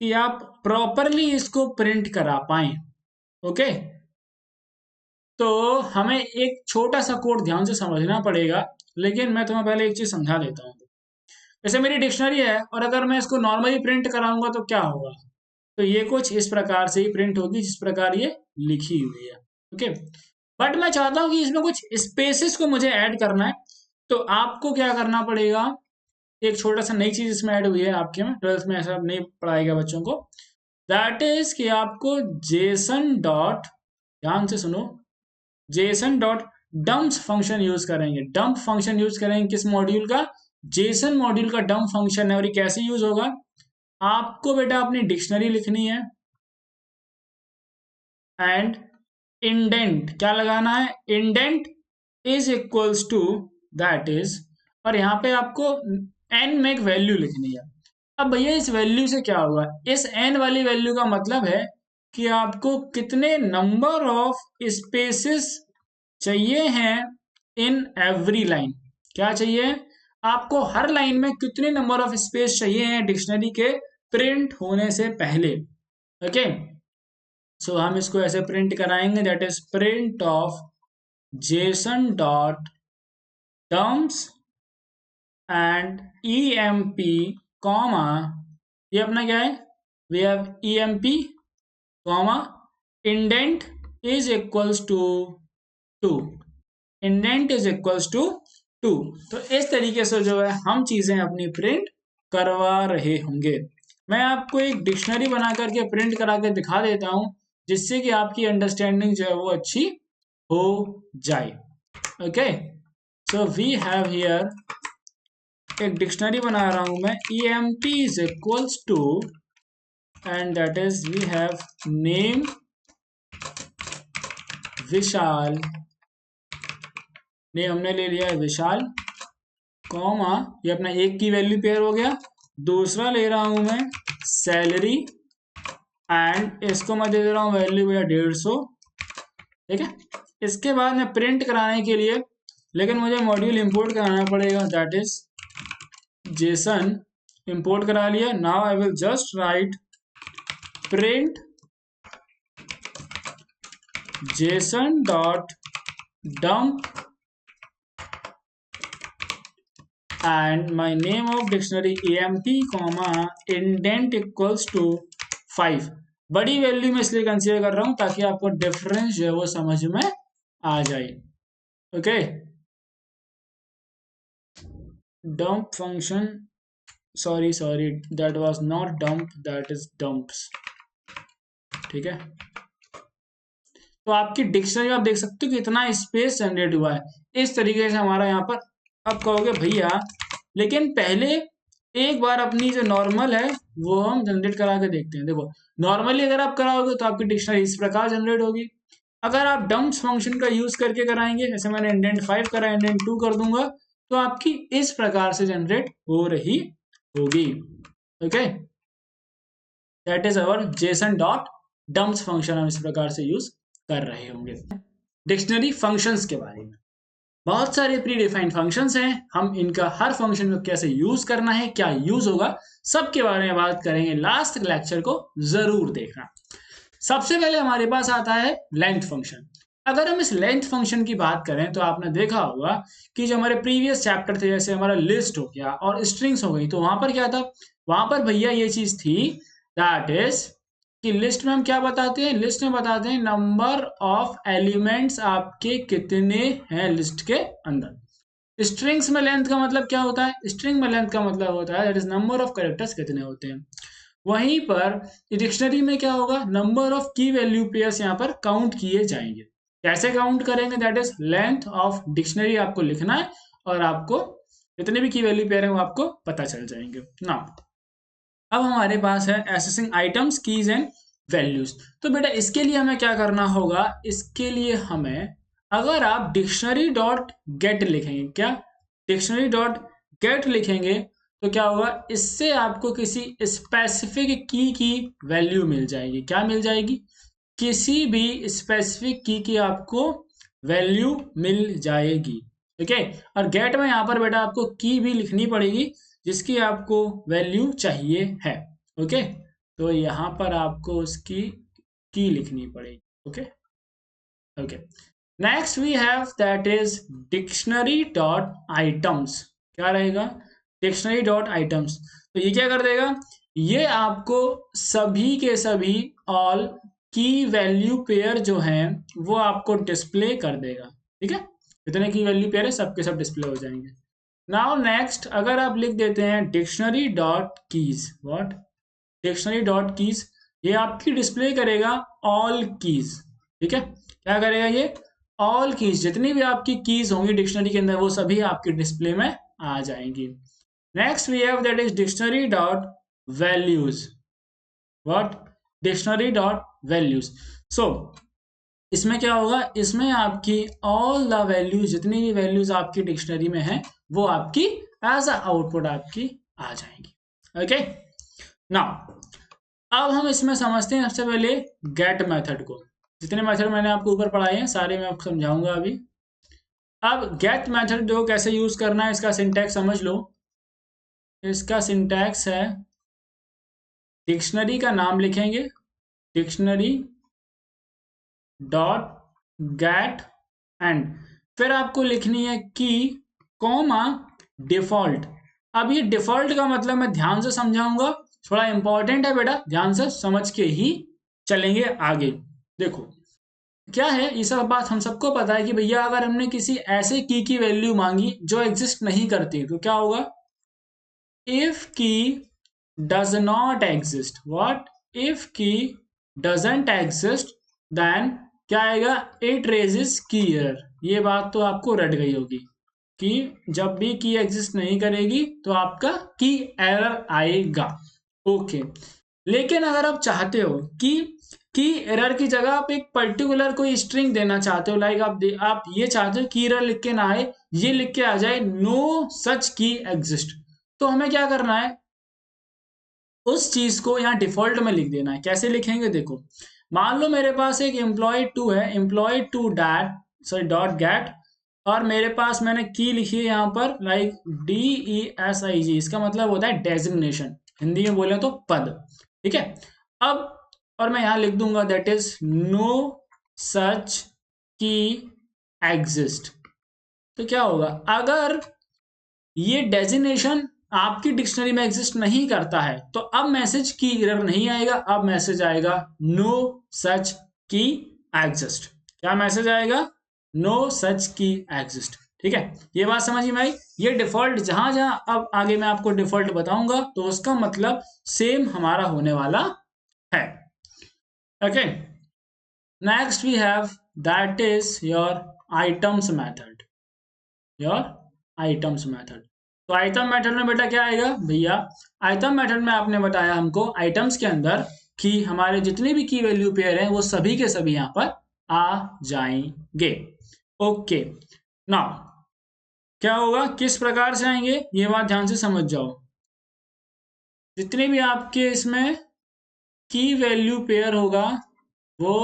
कि आप प्रॉपरली इसको प्रिंट करा पाएं, ओके, तो हमें एक छोटा सा कोड ध्यान से समझना पड़ेगा। लेकिन मैं तुम्हें पहले एक चीज समझा देता हूँ। जैसे मेरी डिक्शनरी है और अगर मैं इसको नॉर्मली प्रिंट कराऊंगा तो क्या होगा, तो ये कुछ इस प्रकार से ही प्रिंट होगी जिस प्रकार ये लिखी हुई है, ओके। बट मैं चाहता हूँ कि इसमें कुछ स्पेसेस को मुझे ऐड करना है, तो आपको क्या करना पड़ेगा, एक छोटा सा नई चीज इसमें ऐड हुई है आपके में, 12th में ऐसा नहीं पढ़ाएगा बच्चों को। दैट इज कि आपको जेसन डॉट, ध्यान से सुनो, Jason dot dumps function use करेंगे। डंप फंक्शन यूज करेंगे किस मॉड्यूल का, जेसन मॉड्यूल का डंप फंक्शन है। और ये कैसे यूज होगा, आपको बेटा अपनी डिक्शनरी लिखनी है एंड इंडेंट क्या लगाना है, indent is equals to, that is, और यहाँ पे आपको एन में एक वैल्यू लिखनी है। अब भैया इस वैल्यू से क्या होगा, इस एन वाली वैल्यू का मतलब है कि आपको कितने नंबर ऑफ स्पेसेस चाहिए हैं इन एवरी लाइन। क्या चाहिए, आपको हर लाइन में कितने नंबर ऑफ स्पेस चाहिए हैं डिक्शनरी के प्रिंट होने से पहले, ओके। सो हम इसको ऐसे प्रिंट कराएंगे, that is print of JSON dot terms and emp comma, ये अपना क्या है, we have emp comma indent is equals to 2, indent is equals to 2। तो इस तरीके से जो है हम चीजें अपनी प्रिंट करवा रहे होंगे। मैं आपको एक डिक्शनरी बना करके प्रिंट करा के दिखा देता हूं, जिससे कि आपकी अंडरस्टैंडिंग जो है वो अच्छी हो जाए, okay. So we have here, एक डिक्शनरी बना रहा हूं मैं, emp is equals to, and that is we have name Vishal, name हमने ले लिया है विशाल, कॉमा, ये अपना एक की वैल्यू पेयर हो गया। दूसरा ले रहा हूं मैं सैलरी, एंड इसको मैं दे दे रहा हूं वैल्यू भैया 150, ठीक है। इसके बाद मैं प्रिंट कराने के लिए, लेकिन मुझे मॉड्यूल इंपोर्ट कराना पड़ेगा, दैट इज जेसन, इंपोर्ट करा लिया। Now I will just right print Jason dot dump and my name of dictionary emp comma indent equals to 5। बड़ी वैल्यू में इसलिए कंसीडर कर रहा हूं ताकि आपको डिफरेंस जो है वो समझ में आ जाए, okay. Dump function, sorry that was not dump, that is dumps, ठीक है। तो आपकी डिक्शनरी आप देख सकते हो कि इतना स्पेस जनरेट हुआ है इस तरीके से हमारा यहाँ पर। अब कहोगे भैया लेकिन पहले एक बार अपनी जो नॉर्मल है वो हम जनरेट करा के देखते हैं। देखो नॉर्मली अगर आप कराओगे तो आपकी डिक्शनरी इस प्रकार जनरेट होगी। अगर आप डम्प्स फंक्शन का यूज करके कराएंगे, जैसे मैंने इंडेंट 5 करा, इंडेंट 2 कर दूंगा, तो आपकी इस प्रकार से जनरेट हो रही होगी, okay. That is our Jason dot dumps function, हम इस प्रकार से यूज कर रहे होंगे। डिक्शनरी फंक्शंस के बारे में बहुत सारे प्री डिफाइंड फंक्शंस हैं, हम इनका हर फंक्शन को कैसे यूज करना है, क्या यूज होगा, सबके बारे में बात करेंगे। लास्ट लेक्चर को जरूर देखना। सबसे पहले हमारे पास आता है लेंथ फंक्शन। अगर हम इस लेंथ फंक्शन की बात करें तो आपने देखा होगा कि जो हमारे प्रीवियस चैप्टर थे, जैसे हमारा लिस्ट हो गया और स्ट्रिंग्स हो गई, तो वहां पर क्या था, वहां पर भैया ये चीज थी, दैट इज कि लिस्ट में हम क्या बताते हैं, लिस्ट में बताते हैं नंबर ऑफ एलिमेंट्स आपके कितने हैं लिस्ट के अंदर। स्ट्रिंग्स में लेंथ का मतलब क्या होता है, स्ट्रिंग में लेंथ का मतलब होता है that is number of characters कितने होते हैं। वहीं पर डिक्शनरी में क्या होगा, नंबर ऑफ की वैल्यू पेयर्स यहाँ पर काउंट किए जाएंगे। कैसे काउंट करेंगे, that is length of dictionary आपको लिखना है और आपको जितने भी की वैल्यू पेयर है वो आपको पता चल जाएंगे ना। अब हमारे पास है assessing items, keys and values. तो बेटा इसके लिए हमें क्या करना होगा, इसके लिए हमें, अगर आप डिक्शनरी डॉट गेट लिखेंगे, क्या डिक्शनरी डॉट गेट लिखेंगे तो क्या होगा, इससे आपको किसी स्पेसिफिक की वैल्यू मिल जाएगी। क्या मिल जाएगी, किसी भी स्पेसिफिक की आपको वैल्यू मिल जाएगी, ठीक है। और गेट में यहाँ पर बेटा आपको की भी लिखनी पड़ेगी जिसकी आपको वैल्यू चाहिए है। ओके, तो यहाँ पर आपको उसकी की लिखनी पड़ेगी। Okay okay, next we have that is dictionary dot items. क्या रहेगा? Dictionary dot items. तो ये क्या कर देगा? ये आपको सभी के सभी ऑल की वैल्यू पेयर जो हैं वो आपको डिस्प्ले कर देगा। ठीक है, जितने की वैल्यू पेयर है सबके सब डिस्प्ले हो जाएंगे। नाउ नेक्स्ट अगर आप लिख देते हैं dictionary dot keys, what? Dictionary dot keys, ये आपकी डिस्प्ले करेगा ऑल कीज। ठीक है, क्या करेगा ये? ऑल कीज, जितनी भी आपकी कीज होंगी डिक्शनरी के अंदर वो सभी आपकी डिस्प्ले में आ जाएंगी। Next we have that is dictionary dot values. What? Dictionary dot values. So इसमें क्या होगा? इसमें आपकी ऑल द वैल्यूज, जितनी भी वैल्यूज आपकी डिक्शनरी में है वो आपकी एज अ आउटपुट आपकी आ जाएंगी। ओके, नाउ अब हम इसमें समझते हैं सबसे पहले गेट मेथड को। जितने मेथड मैंने आपको ऊपर पढ़ाए हैं सारे मैं आपको समझाऊंगा अभी। अब गेट मेथड जो कैसे यूज करना है इसका सिंटैक्स समझ लो। इसका सिंटैक्स है डिक्शनरी का नाम लिखेंगे, डिक्शनरी डॉट गेट, एंड फिर आपको लिखनी है की कॉमा डिफॉल्ट। अब ये डिफॉल्ट का मतलब मैं ध्यान से समझाऊंगा, थोड़ा इंपॉर्टेंट है बेटा, ध्यान से समझ के ही चलेंगे आगे। देखो क्या है, ये सब बात हम सबको पता है कि भैया अगर हमने किसी ऐसे की वैल्यू मांगी जो एग्जिस्ट नहीं करती तो क्या होगा? If key does not exist, what? If key doesn't exist then क्या आएगा? इट रेजेस की एरर। ये बात तो आपको रट गई होगी कि जब भी की एग्जिस्ट नहीं करेगी तो आपका की एरर आएगा। ओके, लेकिन अगर आप चाहते हो कि एरर की जगह आप एक पर्टिकुलर कोई स्ट्रिंग देना चाहते हो, लाइक आप ये चाहते हो कि एरर लिख के ना आए, ये लिख के आ जाए नो सच की एग्जिस्ट, तो हमें क्या करना है? उस चीज को यहाँ डिफॉल्ट में लिख देना है। कैसे लिखेंगे? देखो, मान लो मेरे पास एक एम्प्लॉय टू है, employ two that sorry dot get, और मेरे पास मैंने की लिखी है यहाँ पर लाइक DESIG। इसका मतलब होता है डेजिग्नेशन, हिंदी में बोले तो पद। ठीक है, अब और मैं यहाँ लिख दूंगा दैट इज नो सच की एग्जिस्ट। तो क्या होगा? अगर ये डेजिग्नेशन आपकी डिक्शनरी में एग्जिस्ट नहीं करता है तो अब मैसेज की एरर नहीं आएगा, अब मैसेज आएगा नो सच की एग्जिस्ट। क्या मैसेज आएगा? नो सच की एग्जिस्ट। ठीक है, ये बात समझ में आई? ये डिफॉल्ट जहां जहां अब आगे मैं आपको डिफॉल्ट बताऊंगा तो उसका मतलब सेम हमारा होने वाला है। Okay, next we have that is your items method. Your items method. तो आइटम मेथड में बेटा क्या आएगा भैया? आइटम मेथड में आपने बताया हमको आइटम्स के अंदर कि हमारे जितने भी की वैल्यू पेयर हैं वो सभी के सभी यहां पर आ जाएंगे। ओके, नाउ क्या होगा? किस प्रकार से आएंगे ये बात ध्यान से समझ जाओ। जितने भी आपके इसमें की वैल्यू पेयर होगा वो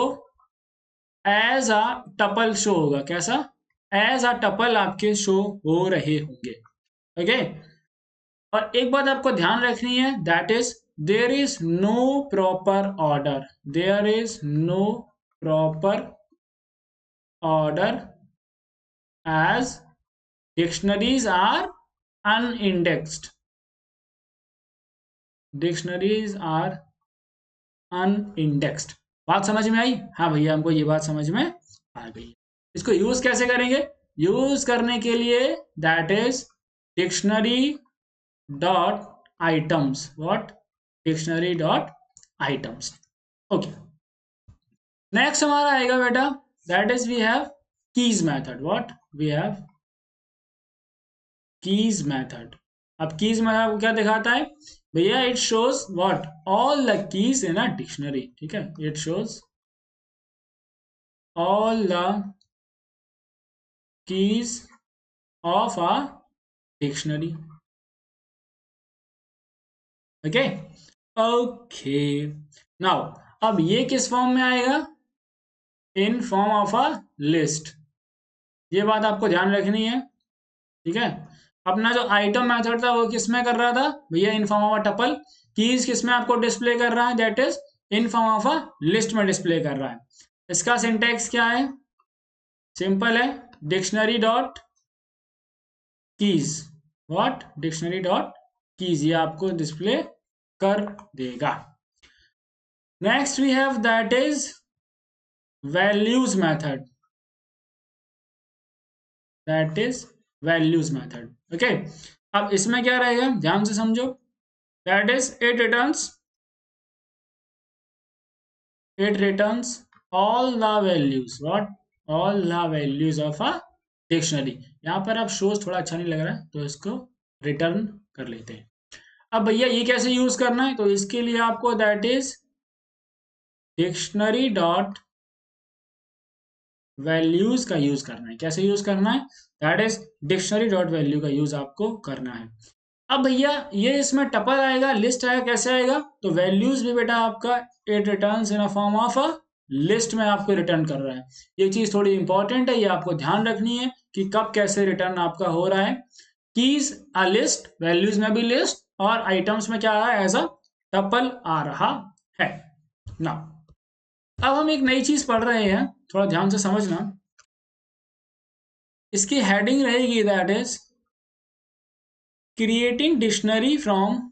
एज अ टपल शो होगा। कैसा? एज अ टपल आपके शो हो रहे होंगे। ओके, और एक बात आपको ध्यान रखनी है that is there is no proper order, there is no proper order as dictionaries are unindexed, dictionaries are unindexed. बात समझ में आई? हाँ भैया हमको ये बात समझ में आ गई। इसको यूज कैसे करेंगे? यूज करने के लिए that is dictionary dot items. What? Dictionary dot items. Okay, next हमारा आएगा बेटा that is we have keys method. What? We have keys method. अब कीज मेथड आपको क्या दिखाता है भैया? It shows what? All the keys in a dictionary. ठीक है, it shows all the keys of a dictionary. Okay okay, now अब ये किस फॉर्म में आएगा? In form of a list. ये बात आपको ध्यान रखनी है। ठीक है। अपना जो आइटम मेथड था वो किस में कर रहा था भैया, in form of a tuple. Keys किस में आपको डिस्प्ले कर रहा है, that is in form of a list में डिस्प्ले कर रहा है। इसका सिंटैक्स क्या है, सिंपल है, dictionary dot keys, what, dictionary dot keys, ये आपको डिस्प्ले कर देगा। Next we have that is values method, that is values method, okay. अब इसमें क्या रहेगा, ध्यान से समझो, that is it returns all the values, what, all the values of a dictionary। यहाँ पर अब shows थोड़ा अच्छा नहीं लग रहा है तो इसको रिटर्न कर लेते हैं। अब भैया ये कैसे यूज करना है, तो इसके लिए आपको that is dictionary dot values का यूज करना है। कैसे यूज करना है, that is dictionary dot value का यूज आपको करना है। अब भैया ये इसमें टपल आएगा, लिस्ट आएगा, कैसे आएगा, तो वैल्यूज भी बेटा आपका it returns in a form of a list में आपको रिटर्न कर रहा है। ये चीज थोड़ी इंपॉर्टेंट है, ये आपको ध्यान रखनी है कि कब कैसे रिटर्न आपका हो रहा है। कीज अ लिस्ट, वैल्यूज में भी लिस्ट, और आइटम्स में क्या आ रहा है, एज अ टपल आ रहा है ना। अब हम एक नई चीज पढ़ रहे हैं, थोड़ा ध्यान से समझना। इसकी हेडिंग रहेगी that is creating dictionary from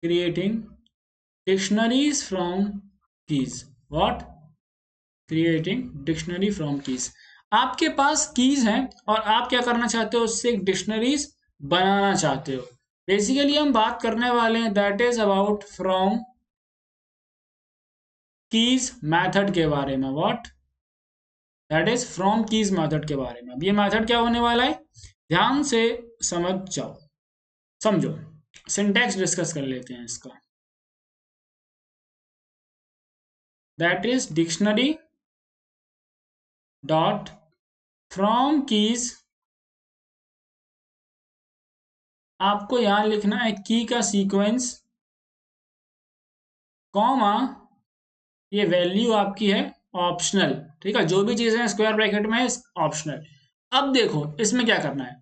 creating dictionaries from keys, what, creating dictionary from keys। आपके पास कीज हैं और आप क्या करना चाहते हो, उससे एक डिक्शनरीज बनाना चाहते हो। बेसिकली हम बात करने वाले हैं that is about from keys method के बारे में, what, that is from keys method के बारे में। अब ये मेथड क्या होने वाला है, ध्यान से समझ जाओ, समझो, सिंटैक्स डिस्कस कर लेते हैं इसका। That is dictionary dot from keys, आपको यहां लिखना है की का सीक्वेंस, कॉमा, ये वैल्यू आपकी है ऑप्शनल, ठीक है, जो भी चीजें स्क्वायर ब्रैकेट में है ऑप्शनल। अब देखो इसमें क्या करना है,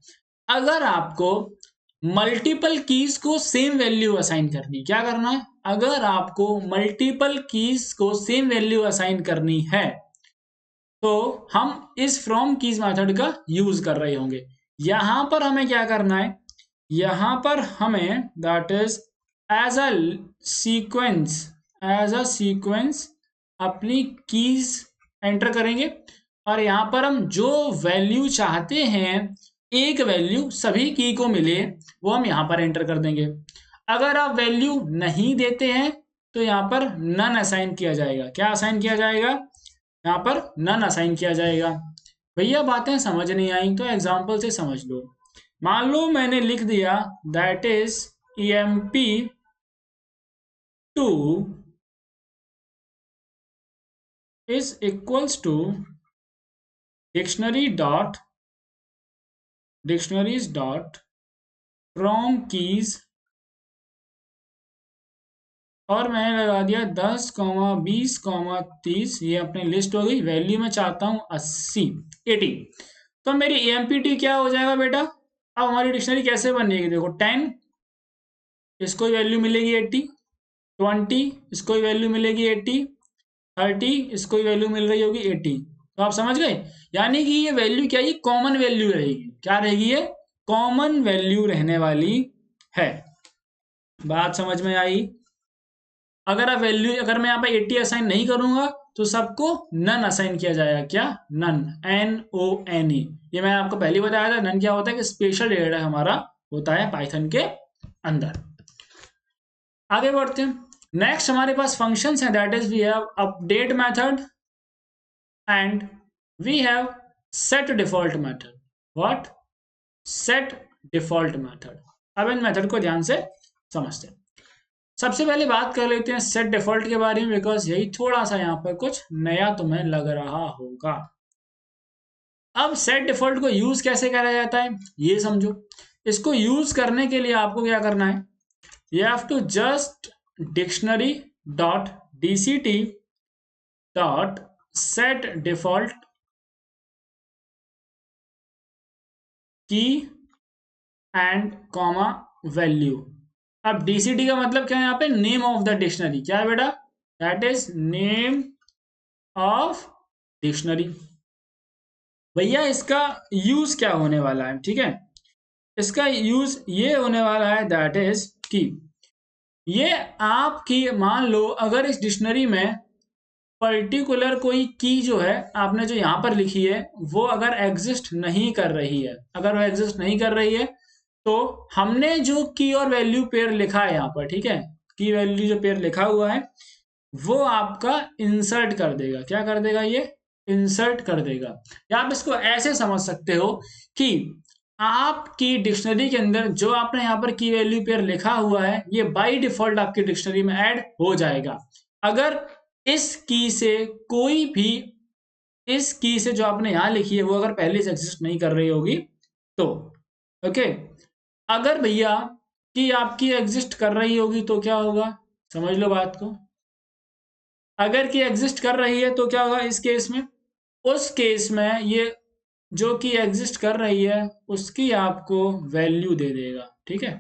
अगर आपको मल्टीपल कीज को सेम वैल्यू असाइन करनी, क्या करना है, अगर आपको मल्टीपल कीज को सेम वैल्यू असाइन करनी है तो हम इस फ्रॉम कीज मेथड का यूज कर रहे होंगे। यहां पर हमें क्या करना है, यहां पर हमें that is as a sequence, as a sequence अपनी कीज एंटर करेंगे, और यहां पर हम जो वैल्यू चाहते हैं, एक वैल्यू सभी की को मिले, वो हम यहां पर एंटर कर देंगे। अगर आप वैल्यू नहीं देते हैं तो यहां पर नन असाइन किया जाएगा। क्या असाइन किया जाएगा, यहां पर नन असाइन किया जाएगा। भैया बातें समझ नहीं आई तो एग्जांपल से समझ लो। मान लो मैंने लिख दिया that is emp2 is equals to dictionaries dot from keys, और मैंने लगा दिया 10, 20, 30, ये अपनी लिस्ट हो गई। वैल्यू में चाहता हूं 80। तो मेरी empt क्या हो जाएगा बेटा, अब हमारी डिक्शनरी कैसे बनेगी, देखो 10 इसको वैल्यू मिलेगी 80, 20 इसको वैल्यू मिलेगी 80, 30 इसको वैल्यू मिल रही होगी 80। तो आप समझ गए, यानी कि ये वैल्यू क्या है, कॉमन वैल्यू रहेगी। क्या रहेगी, ये कॉमन वैल्यू रहने वाली है। बात समझ में आई। अगर आप वैल्यू, अगर मैं यहाँ पे 80 असाइन नहीं करूंगा तो सबको नन असाइन किया जाएगा। क्या, नन, NONE। ये मैंने आपको पहले बताया था, नन क्या होता है कि स्पेशल डेटा हमारा होता है पाइथन के अंदर। आगे बढ़ते हैं, नेक्स्ट हमारे पास फंक्शंस हैं, that is we have update method and we have set default method, what, set default method. अब इन मेथड को ध्यान से समझते हैं। सबसे पहले बात कर लेते हैं सेट डिफॉल्ट के बारे में, बिकॉज यही थोड़ा सा यहाँ पर कुछ नया तुम्हें लग रहा होगा। अब सेट डिफॉल्ट को यूज कैसे करा जाता है ये समझो। इसको यूज करने के लिए आपको क्या करना है, you have to just dictionary dot dct dot set default की एंड कॉमा वैल्यू। अब डीसीडी का मतलब क्या है यहाँ पे, नेम ऑफ द डिक्शनरी। क्या है बेटा, that is name of dictionary. भैया इसका यूज क्या होने वाला है, ठीक है, इसका यूज ये होने वाला है दैट इज कि ये आपकी, मान लो अगर इस डिक्शनरी में पर्टिकुलर कोई की जो है आपने जो यहाँ पर लिखी है वो अगर एग्जिस्ट नहीं कर रही है, अगर वो एग्जिस्ट नहीं कर रही है तो हमने जो की और वैल्यू पेयर लिखा है यहाँ पर, ठीक है, की वैल्यू जो पेयर लिखा हुआ है वो आपका इंसर्ट कर देगा। क्या कर देगा, ये इंसर्ट कर देगा। या आप इसको ऐसे समझ सकते हो कि आपकी डिक्शनरी के अंदर जो आपने यहाँ पर की वैल्यू पेयर लिखा हुआ है ये बाय डिफॉल्ट आपकी डिक्शनरी में ऐड हो जाएगा। अगर इस की से कोई भी, इस की से जो आपने यहां लिखी है वो अगर पहले से एग्जिस्ट नहीं कर रही होगी तो, ओके, अगर भैया की आपकी एग्जिस्ट कर रही होगी तो क्या होगा, समझ लो बात को। अगर की एग्जिस्ट कर रही है तो क्या होगा इस केस में, उस केस में ये जो कि एग्जिस्ट कर रही है उसकी आपको वैल्यू दे देगा, ठीक है,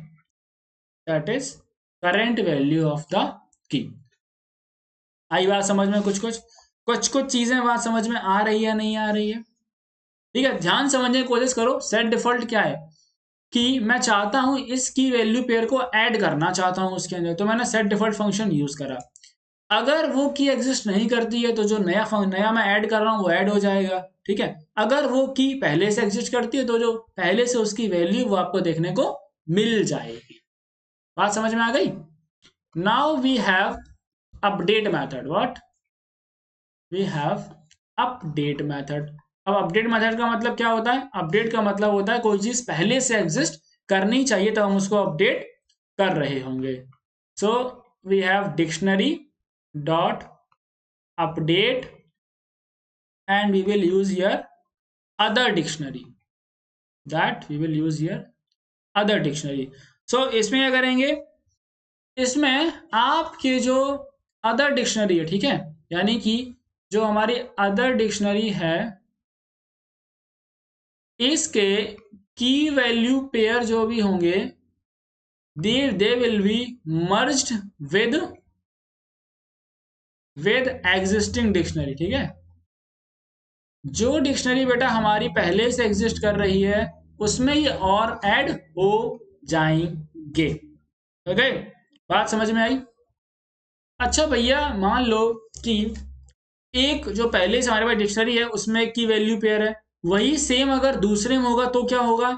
that is current value of the key. आई बात समझ में, कुछ चीजें बात समझ में आ रही है नहीं आ रही है, ठीक है, ध्यान समझने की कोशिश करो। सेट डिफॉल्ट क्या है कि मैं चाहता हूं इस की वैल्यू पेयर को ऐड करना चाहता हूं उसके अंदर, तो मैंने सेट डिफॉल्ट फंक्शन यूज करा। अगर वो की एग्जिस्ट नहीं करती है तो जो नया मैं ऐड कर रहा हूं वो ऐड हो जाएगा, ठीक है। अगर वो की पहले से एग्जिस्ट करती है तो जो पहले से उसकी वैल्यू वो आपको देखने को मिल जाएगी। बात समझ में आ गई। Now we have update method. What, we have update method. अब अपडेट मेथड का मतलब क्या होता है, अपडेट का मतलब होता है कोई चीज पहले से एग्जिस्ट करनी चाहिए तो हम उसको अपडेट कर रहे होंगे। So we have dictionary dot update and we will use here other dictionary, that we will use here other dictionary। so इसमें क्या करेंगे, इसमें आपके जो अदर डिक्शनरी है, ठीक है, यानी कि जो हमारी अदर डिक्शनरी है इसके की वैल्यू पेयर जो भी होंगे they will be merged with existing dictionary, ठीक है। जो डिक्शनरी बेटा हमारी पहले से एग्जिस्ट कर रही है उसमें ये और ऐड हो जाएंगे, ओके, बात समझ में आई। अच्छा भैया मान लो कि एक जो पहले से हमारे पास डिक्शनरी है उसमें की वैल्यू पेयर है, वही सेम अगर दूसरे में होगा तो क्या होगा,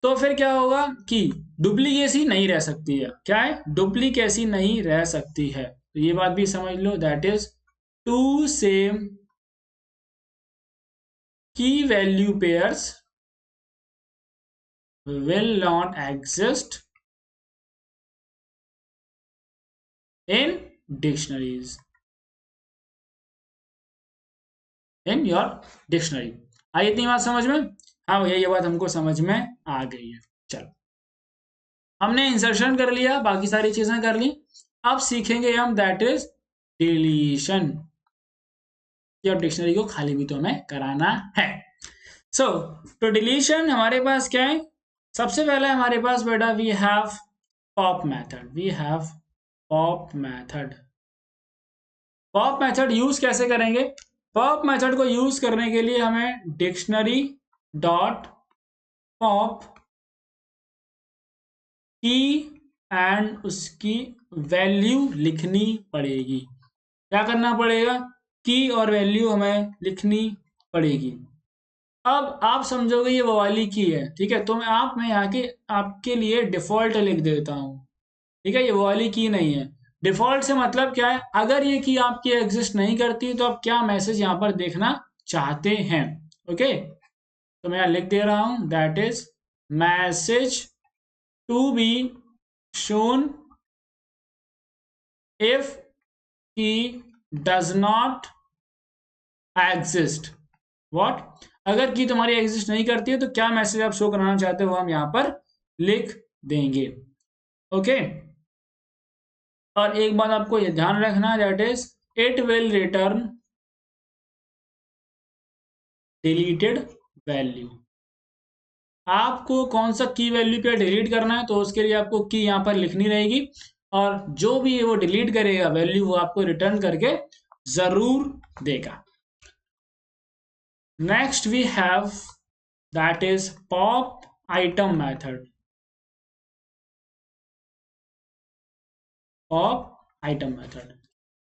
तो फिर क्या होगा कि डुप्लीकेसी नहीं रह सकती है। क्या है, डुप्लीकेसी नहीं रह सकती है, तो ये बात भी समझ लो, that is two same key value pairs will not exist in dictionaries, in your dictionary। आई इतनी बात समझ में, हाँ भैया ये बात हमको समझ में आ गई है। चलो हमने इंसर्शन कर लिया, बाकी सारी चीजें कर ली, अब सीखेंगे हम दैट इज डिलीशन। अब डिक्शनरी को खाली भी तो हमें कराना है। सो तो डिलीशन हमारे पास क्या है, सबसे पहले हमारे पास बेटा we have pop method, we have pop method. Pop method use कैसे करेंगे, पॉप मेथड को यूज करने के लिए हमें डिक्शनरी डॉट पॉप की एंड उसकी वैल्यू लिखनी पड़ेगी। क्या करना पड़ेगा, की और वैल्यू हमें लिखनी पड़ेगी। अब आप समझोगे ये वो वाली की है, ठीक है, तो मैं यहाँ के आपके लिए डिफॉल्ट लिख देता हूँ, ठीक है, ये वो वाली की नहीं है। डिफॉल्ट से मतलब क्या है, अगर ये की आपकी एग्जिस्ट नहीं करती तो आप क्या मैसेज यहाँ पर देखना चाहते हैं, ओके, तो मैं यहाँ लिख दे रहा हूं that is message to be shown if key does not exist. What, अगर की तुम्हारी एग्जिस्ट नहीं करती है तो क्या मैसेज आप शो कराना चाहते हो वो हम यहां पर लिख देंगे, ओके। और एक बात आपको ये ध्यान रखना that is it will return deleted value. आपको कौन सा की वैल्यू पे डिलीट करना है तो उसके लिए आपको की यहाँ पर लिखनी रहेगी, और जो भी वो डिलीट करेगा वैल्यू वो आपको रिटर्न करके जरूर देगा। Next we have that is pop item method. Pop item method,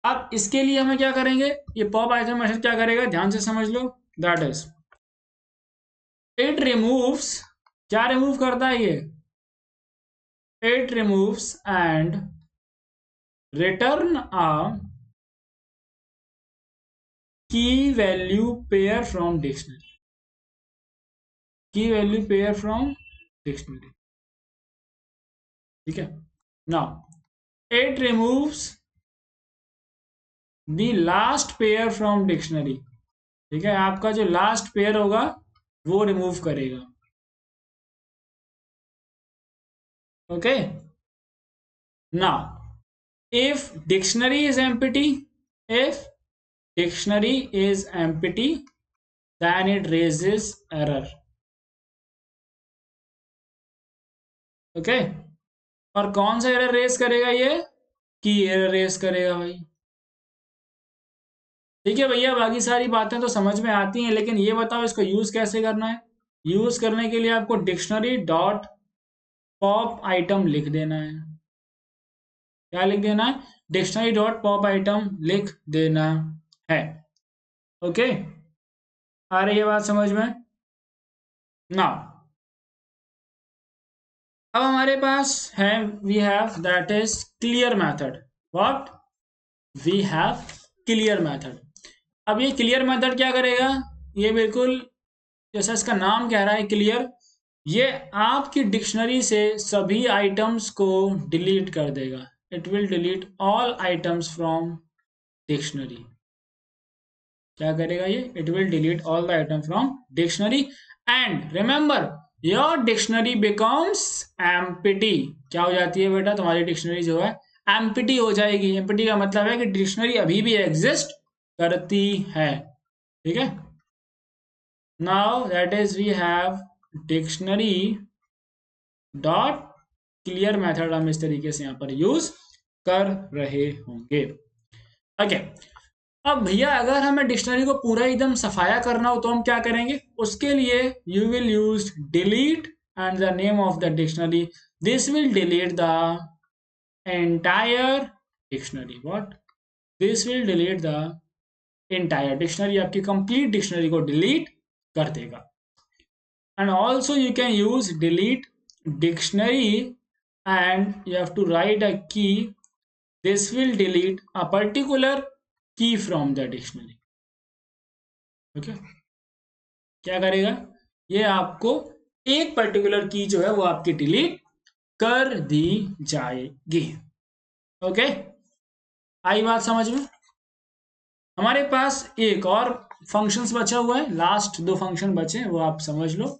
अब इसके लिए हमें क्या करेंगे, ये पॉप आइटम मेथड क्या करेगा ध्यान से समझ लो। दैट इज इट रिमूव्स, क्या रिमूव करता है ये, इट रिमूव्स एंड रिटर्न अ की वैल्यू पेयर फ्रॉम डिक्शनरी। की वैल्यू पेयर फ्रॉम डिक्शनरी, ठीक है। Now it removes the last pair from dictionary, ठीक है, आपका जो लास्ट पेयर होगा वो रिमूव करेगा। Okay, now if dictionary is empty, if dictionary is empty then it raises error। Okay, और कौन सा एरर रेस करेगा ये, की एरर रेस करेगा भाई। ठीक है भैया, बाकी सारी बातें तो समझ में आती हैं, लेकिन ये बताओ इसको यूज कैसे करना है। यूज करने के लिए आपको डिक्शनरी डॉट पॉप आइटम लिख देना है। क्या लिख देना है, डिक्शनरी डॉट पॉप आइटम लिख देना है। ओके, आ रही है बात समझ में। ना अब हमारे पास है, we have that is clear method. What, we have clear method. अब ये क्लियर मेथड क्या करेगा, ये बिल्कुल जैसा इसका नाम कह रहा है क्लियर, ये आपकी डिक्शनरी से सभी आइटम्स को डिलीट कर देगा। It will delete all items from dictionary. क्या करेगा ये, it will delete all the item from dictionary and remember your dictionary becomes empty. क्या हो जाती है बेटा, तुम्हारी डिक्शनरी जो है एम्प्टी हो जाएगी। एम्प्टी का मतलब है कि डिक्शनरी अभी भी एग्जिस्ट करती है, ठीक है। Now that is we have dictionary dot clear method, हम इस तरीके से यहाँ पर यूज कर रहे होंगे। ओके, अब भैया अगर हमें डिक्शनरी को पूरा एकदम सफाया करना हो तो हम क्या करेंगे, उसके लिए you will use delete and the name of the dictionary. This will delete the entire dictionary. What, this will delete the entire dictionary, आपकी कंप्लीट डिक्शनरी को डिलीट कर देगा। And also you can use delete dictionary and you have to write a key. This will delete a particular key from the dictionary. Okay, क्या करेगा, ये आपको एक particular की जो है वो आपकी डिलीट कर दी जाएगी। ओके, आई बात समझ में। हमारे पास एक और फंक्शंस बचा हुआ है, लास्ट दो फंक्शन बचे हैं वो आप समझ लो।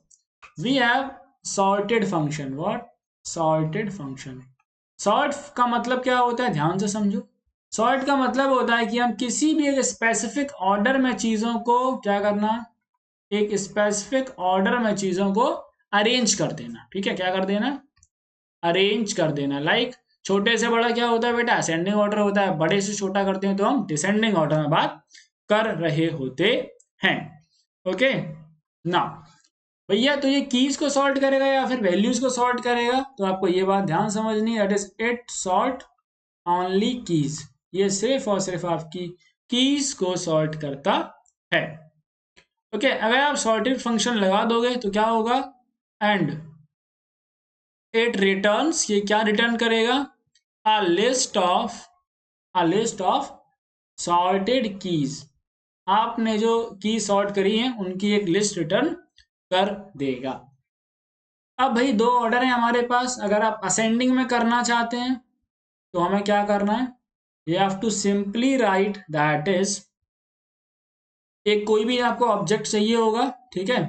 We have sorted function. What, sorted function. Sort का मतलब क्या होता है, ध्यान से समझो। सॉर्ट का मतलब होता है कि हम किसी भी एक स्पेसिफिक ऑर्डर में चीजों को क्या करना, एक स्पेसिफिक ऑर्डर में चीजों को अरेंज कर देना। ठीक है, क्या कर देना, अरेंज कर देना। लाइक छोटे से बड़ा क्या होता है बेटा, असेंडिंग ऑर्डर होता है। बड़े से छोटा करते हैं तो हम डिसेंडिंग ऑर्डर में बात कर रहे होते हैं। ओके, ना भैया तो ये कीज को सॉर्ट करेगा या फिर वैल्यूज को सॉर्ट करेगा, तो आपको ये बात ध्यान समझनी है। That is it sort only keys, ये सिर्फ और सिर्फ आपकी कीज को सॉर्ट करता है। ओके, अगर आप सॉर्टेड फंक्शन लगा दोगे तो क्या होगा, एंड इट रिटर्न्स, ये क्या रिटर्न करेगा, a list of sorted keys. आपने जो की सॉर्ट करी है उनकी एक लिस्ट रिटर्न कर देगा। अब भाई दो ऑर्डर है हमारे पास, अगर आप असेंडिंग में करना चाहते हैं तो हमें क्या करना है, you have to simply write that is, एक कोई भी आपको ऑब्जेक्ट चाहिए होगा, ठीक है।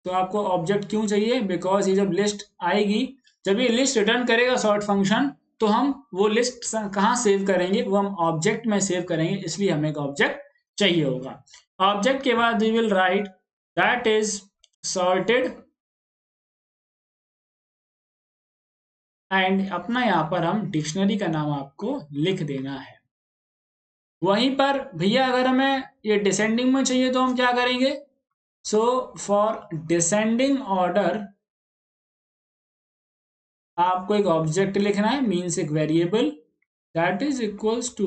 तो आपको ऑब्जेक्ट क्यों चाहिए, बिकॉज ये जब लिस्ट आएगी, जब ये लिस्ट रिटर्न करेगा सॉर्ट फंक्शन, तो हम वो लिस्ट कहाँ सेव करेंगे, वो हम ऑब्जेक्ट में सेव करेंगे, इसलिए हमें एक ऑब्जेक्ट चाहिए होगा। ऑब्जेक्ट के बाद we will write that is sorted and अपना यहाँ पर हम डिक्शनरी का नाम आपको लिख देना है। वहीं पर भैया अगर हमें ये डिसेंडिंग में चाहिए तो हम क्या करेंगे? सो फॉर डिसेंडिंग ऑर्डर आपको एक ऑब्जेक्ट लिखना है, मीन्स एक variable that is equals to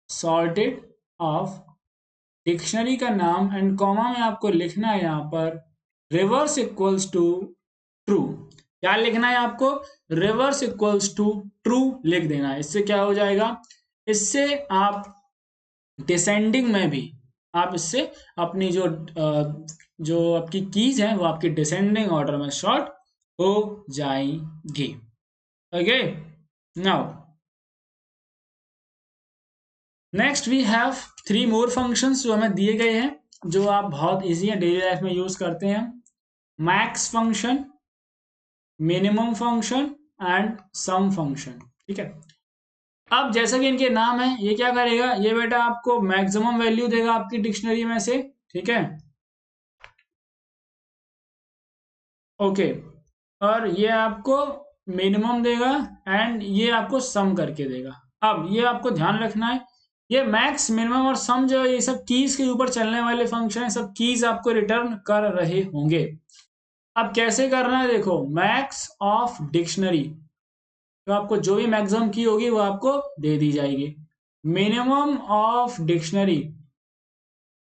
sorted of dictionary का नाम एंड कॉमा में आपको लिखना है यहाँ पर रिवर्स इक्वल्स टू ट्रू। क्या लिखना है आपको? रिवर्स इक्वल्स टू ट्रू लिख देना है। इससे क्या हो जाएगा? इससे आप डिसेंडिंग में भी आप इससे अपनी जो आपकी कीज हैं वो आपकी डिसेंडिंग ऑर्डर में शॉर्ट हो जाएंगी। Okay, now next we have 3 more functions जो हमें दिए गए हैं, जो आप बहुत इजी है डेली लाइफ में यूज करते हैं। Max function, minimum function and sum function. ठीक है, अब जैसा कि इनके नाम है, ये क्या करेगा? ये बेटा आपको मैक्सिमम वैल्यू देगा आपकी डिक्शनरी में से। ठीक है, ओके, और ये आपको मिनिमम देगा एंड ये आपको सम करके देगा। अब ये आपको ध्यान रखना है, ये मैक्स, मिनिमम और सम जो है ये सब कीज के ऊपर चलने वाले फंक्शन है, सब कीज आपको रिटर्न कर रहे होंगे। अब कैसे करना है? देखो, मैक्स ऑफ डिक्शनरी, तो आपको जो भी मैक्सिमम की होगी वो आपको दे दी जाएगी। मिनिमम ऑफ डिक्शनरी,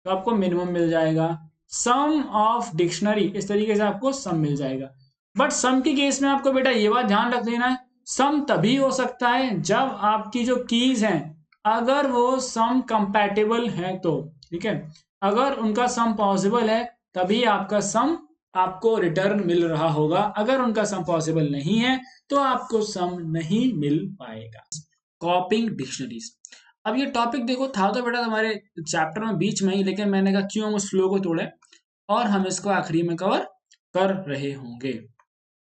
तो आपको मिनिमम मिल जाएगा। सम ऑफ डिक्शनरी, इस तरीके से आपको सम मिल जाएगा। बट सम के केस में आपको बेटा ये बात ध्यान रख देना है, सम तभी हो सकता है जब आपकी जो कीज हैं अगर वो सम कंपैटिबल है तो। ठीक है, अगर उनका सम पॉसिबल है तभी आपका सम आपको रिटर्न मिल रहा होगा। अगर उनका सम पॉसिबल नहीं है तो आपको सम नहीं मिल पाएगा। कॉपिंग डिक्शनरीज, अब ये टॉपिक देखो था तो बेटा तुम्हारे चैप्टर में बीच में ही, लेकिन मैंने कहा क्यों हम उस फ्लो को तोड़े, और हम इसको आखिरी में कवर कर रहे होंगे।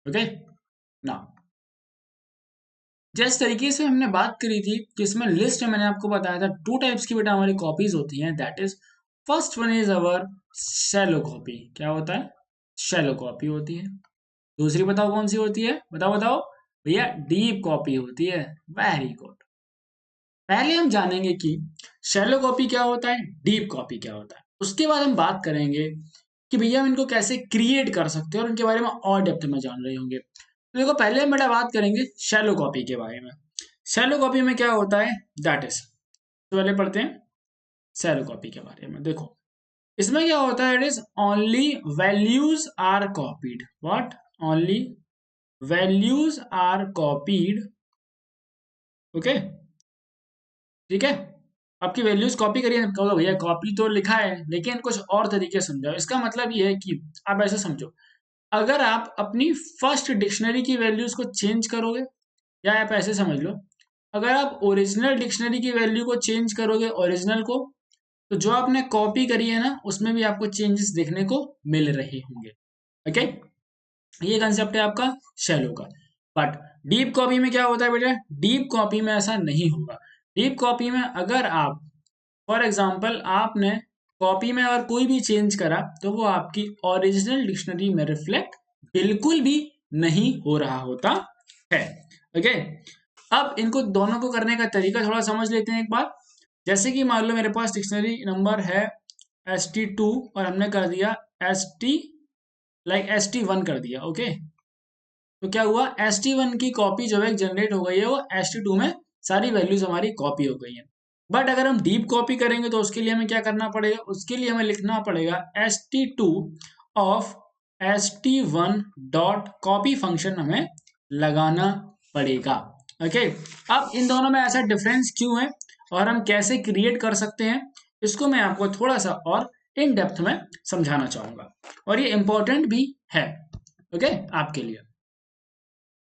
ओके, ना जिस तरीके से हमने बात करी थी कि इसमें लिस्ट में मैंने आपको बताया था 2 टाइप्स की बेटा हमारी कॉपीज होती हैं। That is first one is our shallow copy. क्या होता है? शैलो कॉपी होती है। दूसरी बताओ कौन सी होती है? बताओ बताओ भैया। डीप कॉपी होती है। Very good. पहले हम जानेंगे कि शैलो कॉपी क्या होता है, डीप कॉपी क्या होता है। उसके बाद हम बात करेंगे कि भैया हम इनको कैसे क्रिएट कर सकते हैं, और उनके बारे में और डेप्थ में जान रहे होंगे। तो देखो, पहले हम बेटा बात करेंगे शैलो कॉपी के बारे में। शैलो कॉपी में क्या होता है? दैट इज, तो पहले पढ़ते हैं शैलो कॉपी के बारे में। देखो, इसमें क्या होता है? It is only values are copied. What? Only values are copied. Okay, ठीक है, आपकी वैल्यूज कॉपी करिए। कहो भैया कॉपी तो लिखा है लेकिन कुछ और तरीके से समझाओ। इसका मतलब ये है कि आप ऐसे समझो, अगर आप अपनी फर्स्ट डिक्शनरी की वैल्यूज को चेंज करोगे, या आप ऐसे समझ लो, अगर आप ओरिजिनल डिक्शनरी की वैल्यू को चेंज करोगे, ओरिजिनल को, तो जो आपने कॉपी करी है ना उसमें भी आपको चेंजेस देखने को मिल रहे होंगे। ओके, ये कंसेप्ट है आपका शैलो का। बट डीप कॉपी में क्या होता है बेटा? डीप कॉपी में ऐसा नहीं होगा। डीप कॉपी में अगर आप, फॉर एग्जाम्पल, आपने कॉपी में अगर कोई भी चेंज करा तो वो आपकी ओरिजिनल डिक्शनरी में रिफ्लेक्ट बिल्कुल भी नहीं हो रहा होता है। ओके, अब इनको दोनों को करने का तरीका थोड़ा समझ लेते हैं एक बार। जैसे कि मान लो मेरे पास डिक्शनरी नंबर है ST2 और हमने कर दिया ST, लाइक ST1 कर दिया। ओके, तो क्या हुआ? ST1 की कॉपी जो है जनरेट हो गई है, वो ST2 में सारी वैल्यूज हमारी कॉपी हो गई है। बट अगर हम डीप कॉपी करेंगे तो उसके लिए हमें क्या करना पड़ेगा? उसके लिए हमें लिखना पड़ेगा ST2 of ST1 dot copy function हमें लगाना पड़ेगा। ओके, अब इन दोनों में ऐसा डिफरेंस क्यों है और हम कैसे क्रिएट कर सकते हैं, इसको मैं आपको थोड़ा सा और इन डेप्थ में समझाना चाहूंगा, और ये इंपॉर्टेंट भी है। ओके, आपके लिए।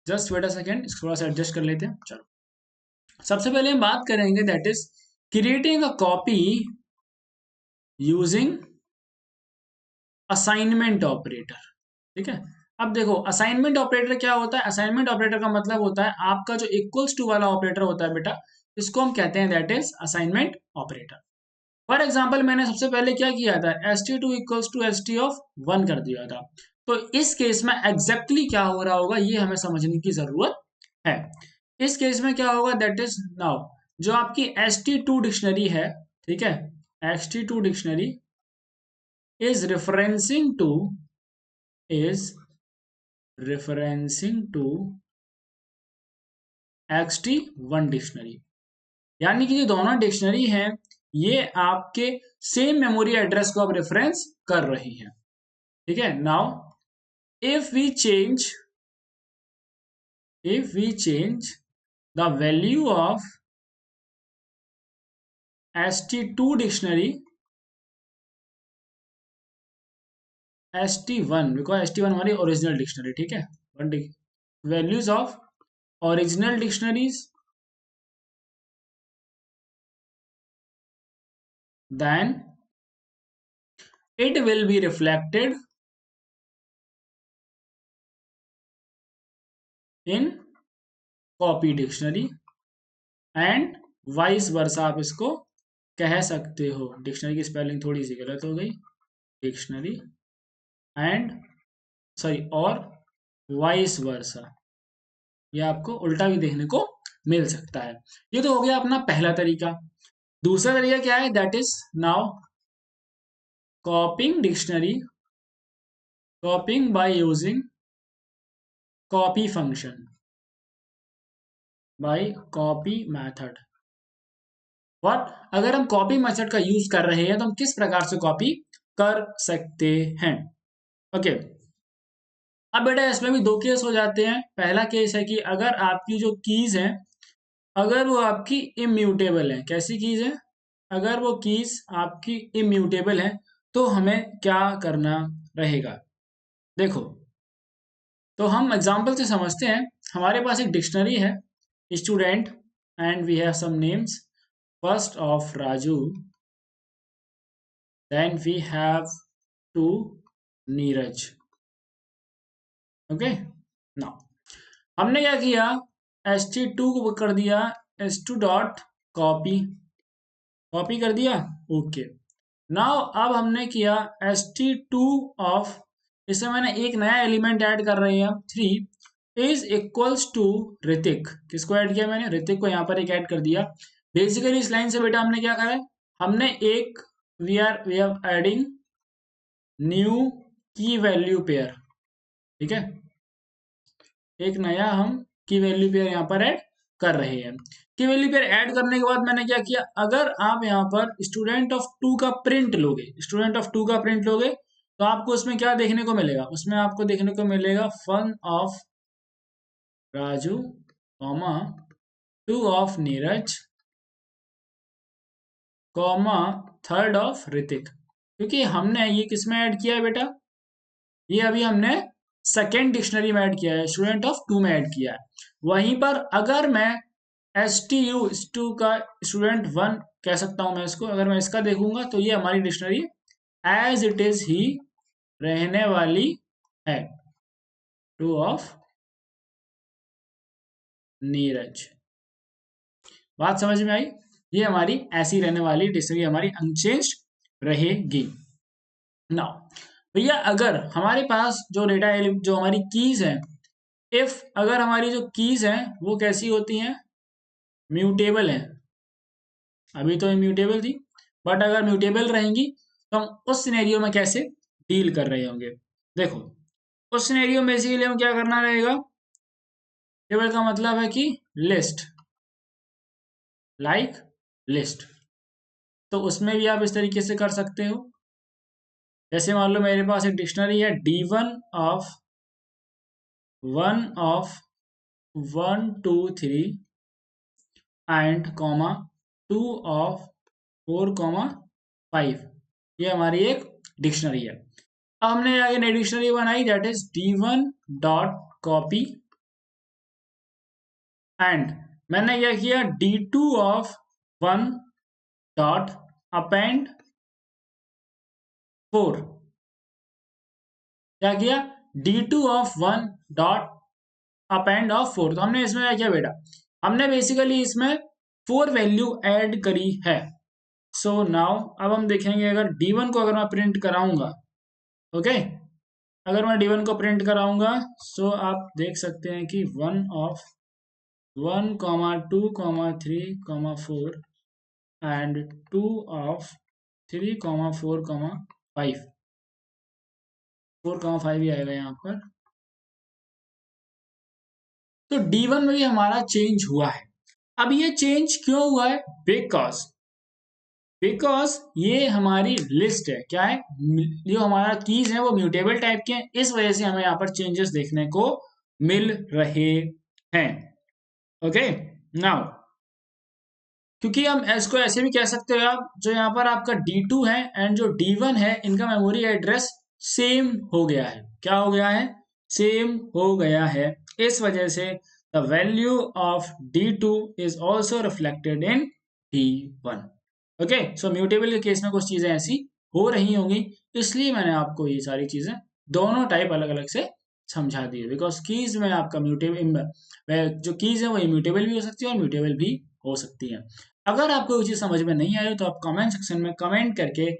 जस्ट वेट अ सेकेंड, इसको थोड़ा सा एडजस्ट कर लेते हैं। चलो, सबसे पहले हम बात करेंगे that is creating a copy using assignment operator. ठीक है, अब देखो असाइनमेंट ऑपरेटर क्या होता है? असाइनमेंट ऑपरेटर का मतलब होता है आपका जो इक्वल्स टू वाला ऑपरेटर होता है बेटा, इसको हम कहते हैं that is assignment operator. For example मैंने सबसे पहले क्या किया था, st2 equals to st of 1 कर दिया था। तो इस केस में एग्जैक्टली क्या हो रहा होगा ये हमें समझने की जरूरत है। इस केस में क्या होगा, दैट इज नाउ जो आपकी st2 डिक्शनरी है, ठीक है, st2 dictionary is referencing to xt1 dictionary, यानी कि जो दोनों डिक्शनरी हैं ये आपके सेम मेमोरी एड्रेस को अब रेफरेंस कर रही हैं, ठीक है। Now if we change the value of st2 dictionary st1, because st1 हमारी ओरिजिनल डिक्शनरी, ठीक है, values of original dictionaries, then it will be reflected in copy dictionary and vice versa आप इसको कह सकते हो। डिक्शनरी की स्पेलिंग थोड़ी सी गलत हो गई, डिक्शनरी एंड सॉरी और वाइस वर्सा, ये आपको उल्टा भी देखने को मिल सकता है। ये तो हो गया अपना पहला तरीका। दूसरा तरीका क्या है, that is now copying dictionary, copying by using copy function, by copy method. What, अगर हम कॉपी मेथड का यूज कर रहे हैं तो हम किस प्रकार से कॉपी कर सकते हैं। ओके, अब बेटा इसमें भी दो केस हो जाते हैं। पहला केस है कि अगर आपकी जो कीज हैं अगर वो आपकी इम्यूटेबल है, कैसी कीज है, अगर वो कीज आपकी इम्यूटेबल है तो हमें क्या करना रहेगा। देखो, तो हम एग्जांपल से समझते हैं। हमारे पास एक डिक्शनरी है student and we have some names, first of Raju, then we have two Neeraj. Okay, नाउ हमने क्या किया, st2 को कर दिया s2 डॉट कॉपी, कॉपी कर दिया। ओके, नाउ अब हमने किया st2 ऑफ, इसमें मैंने एक नया एलिमेंट ऐड कर रहे हैं 3 इज इक्वल्स टू ऋतिक। किसको ऐड किया मैंने, ऋतिक को यहाँ पर एक ऐड कर दिया। बेसिकली इस लाइन से बेटा हमने क्या करा है, हमने एक वी आर एडिंग न्यू की वैल्यू पेयर, ठीक है, एक नया हम की वैल्यू पेयर यहाँ पर ऐड कर रहे हैं। की वैल्यू पेयर ऐड करने के बाद मैंने क्या किया, अगर आप यहाँ पर स्टूडेंट ऑफ 2 का प्रिंट लोगे, स्टूडेंट ऑफ 2 का प्रिंट लोगे तो आपको उसमें क्या देखने को मिलेगा, उसमें आपको देखने को मिलेगा fun of Raju comma 2 of Neeraj comma third of Hrithik. क्योंकि हमने ये किस में ऐड किया है बेटा, ये अभी हमने सेकेंड डिक्शनरी में ऐड किया है, स्टूडेंट ऑफ 2 में ऐड किया है। वहीं पर अगर मैं stu का स्टूडेंट 1 कह सकता हूं मैं इसको, अगर मैं इसका देखूंगा तो ये हमारी डिक्शनरी एज इट इज ही रहने वाली है, 2 ऑफ नीरज। बात समझ में आई, ये हमारी ऐसी रहने वाली डिक्शनरी हमारी अनचेंज रहेगी। नाउ भैया अगर हमारे पास जो डेटा जो हमारी कीज है, इफ अगर हमारी जो कीज हैं वो कैसी होती हैं, म्यूटेबल है, अभी तो इम्यूटेबल थी, बट अगर म्यूटेबल रहेंगी तो हम उस सिनेरियो में कैसे डील कर रहे होंगे। देखो, उस सिनेरियो में बेसिकली हम क्या करना रहेगा, टेबल का मतलब है कि लिस्ट, लाइक लिस्ट, तो उसमें भी आप इस तरीके से कर सकते हो। जैसे मान लो मेरे पास एक डिक्शनरी है D1 of 1 2 3 and comma 2 of 4 5, ये हमारी एक डिक्शनरी है। अब हमने आगे नई डिक्शनरी बनाई that is D1 dot copy and मैंने क्या किया D2 ऑफ 1 डॉट अपेंड 4, क्या किया D2 of 1 dot append of 4। तो हमने इसमें क्या किया बेटा, हमने बेसिकली इसमें 4 वैल्यू ऐड करी है। सो नाउ अब हम देखेंगे अगर D1 को अगर मैं प्रिंट कराऊंगा, ओके, अगर मैं D1 को प्रिंट कराऊंगा, सो आप देख सकते हैं कि 1 comma 2 comma 3 comma 4 and 2 of 3 comma 4 comma 5, 4 comma 5 ही आएगा यहाँ पर। तो D1 में भी हमारा चेंज हुआ है। अब ये चेंज क्यों हुआ है? बिकॉज ये हमारी लिस्ट है, क्या है, जो हमारा कीज है वो म्यूटेबल टाइप के हैं, इस वजह से हमें यहाँ पर चेंजेस देखने को मिल रहे हैं। ओके, नाउ क्योंकि हम इसको ऐसे भी कह सकते हो आप, जो यहाँ पर आपका D2 है एंड जो D1 है, इनका मेमोरी एड्रेस सेम हो गया है। क्या हो गया है? सेम हो गया है। इस वजह से the value of D2 is also reflected in D1। Okay, so mutable के केस में कुछ चीजें ऐसी हो रही होंगी, इसलिए मैंने आपको ये सारी चीजें दोनों टाइप अलग अलग से समझा दी है। बिकॉज कीज में आपका म्यूटेबल, जो कीज है वो इम्यूटेबल भी हो सकती है और म्यूटेबल भी हो सकती है। अगर आपको कोई चीज समझ में नहीं आई तो आप कमेंट सेक्शन में कमेंट करके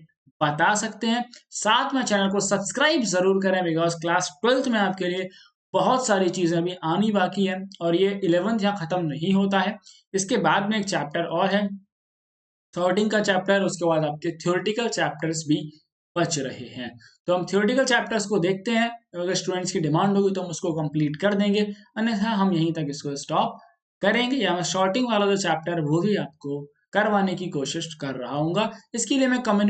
बता सकते हैं। साथ में चैनल को सब्सक्राइब जरूर करें, बिकॉज क्लास 12th में आपके लिए बहुत सारी चीजें अभी आनी बाकी है और ये 11th यहाँ खत्म नहीं होता है। इसके बाद में एक चैप्टर और है, सॉर्टिंग का चैप्टर, उसके बाद आपके थ्योरेटिकल चैप्टर्स भी बच रहे हैं। तो हम थ्योरेटिकल चैप्टर्स को देखते हैं, अगर स्टूडेंट्स की डिमांड होगी तो हम उसको कंप्लीट कर देंगे, अन्यथा हम यहीं तक इसको स्टॉप करेंगे। या मैं शॉर्टिंग वाला जो चैप्टर वो भी आपको करवाने की कोशिश कर रहा हूँ। इसके लिए मैं कम्युनिटी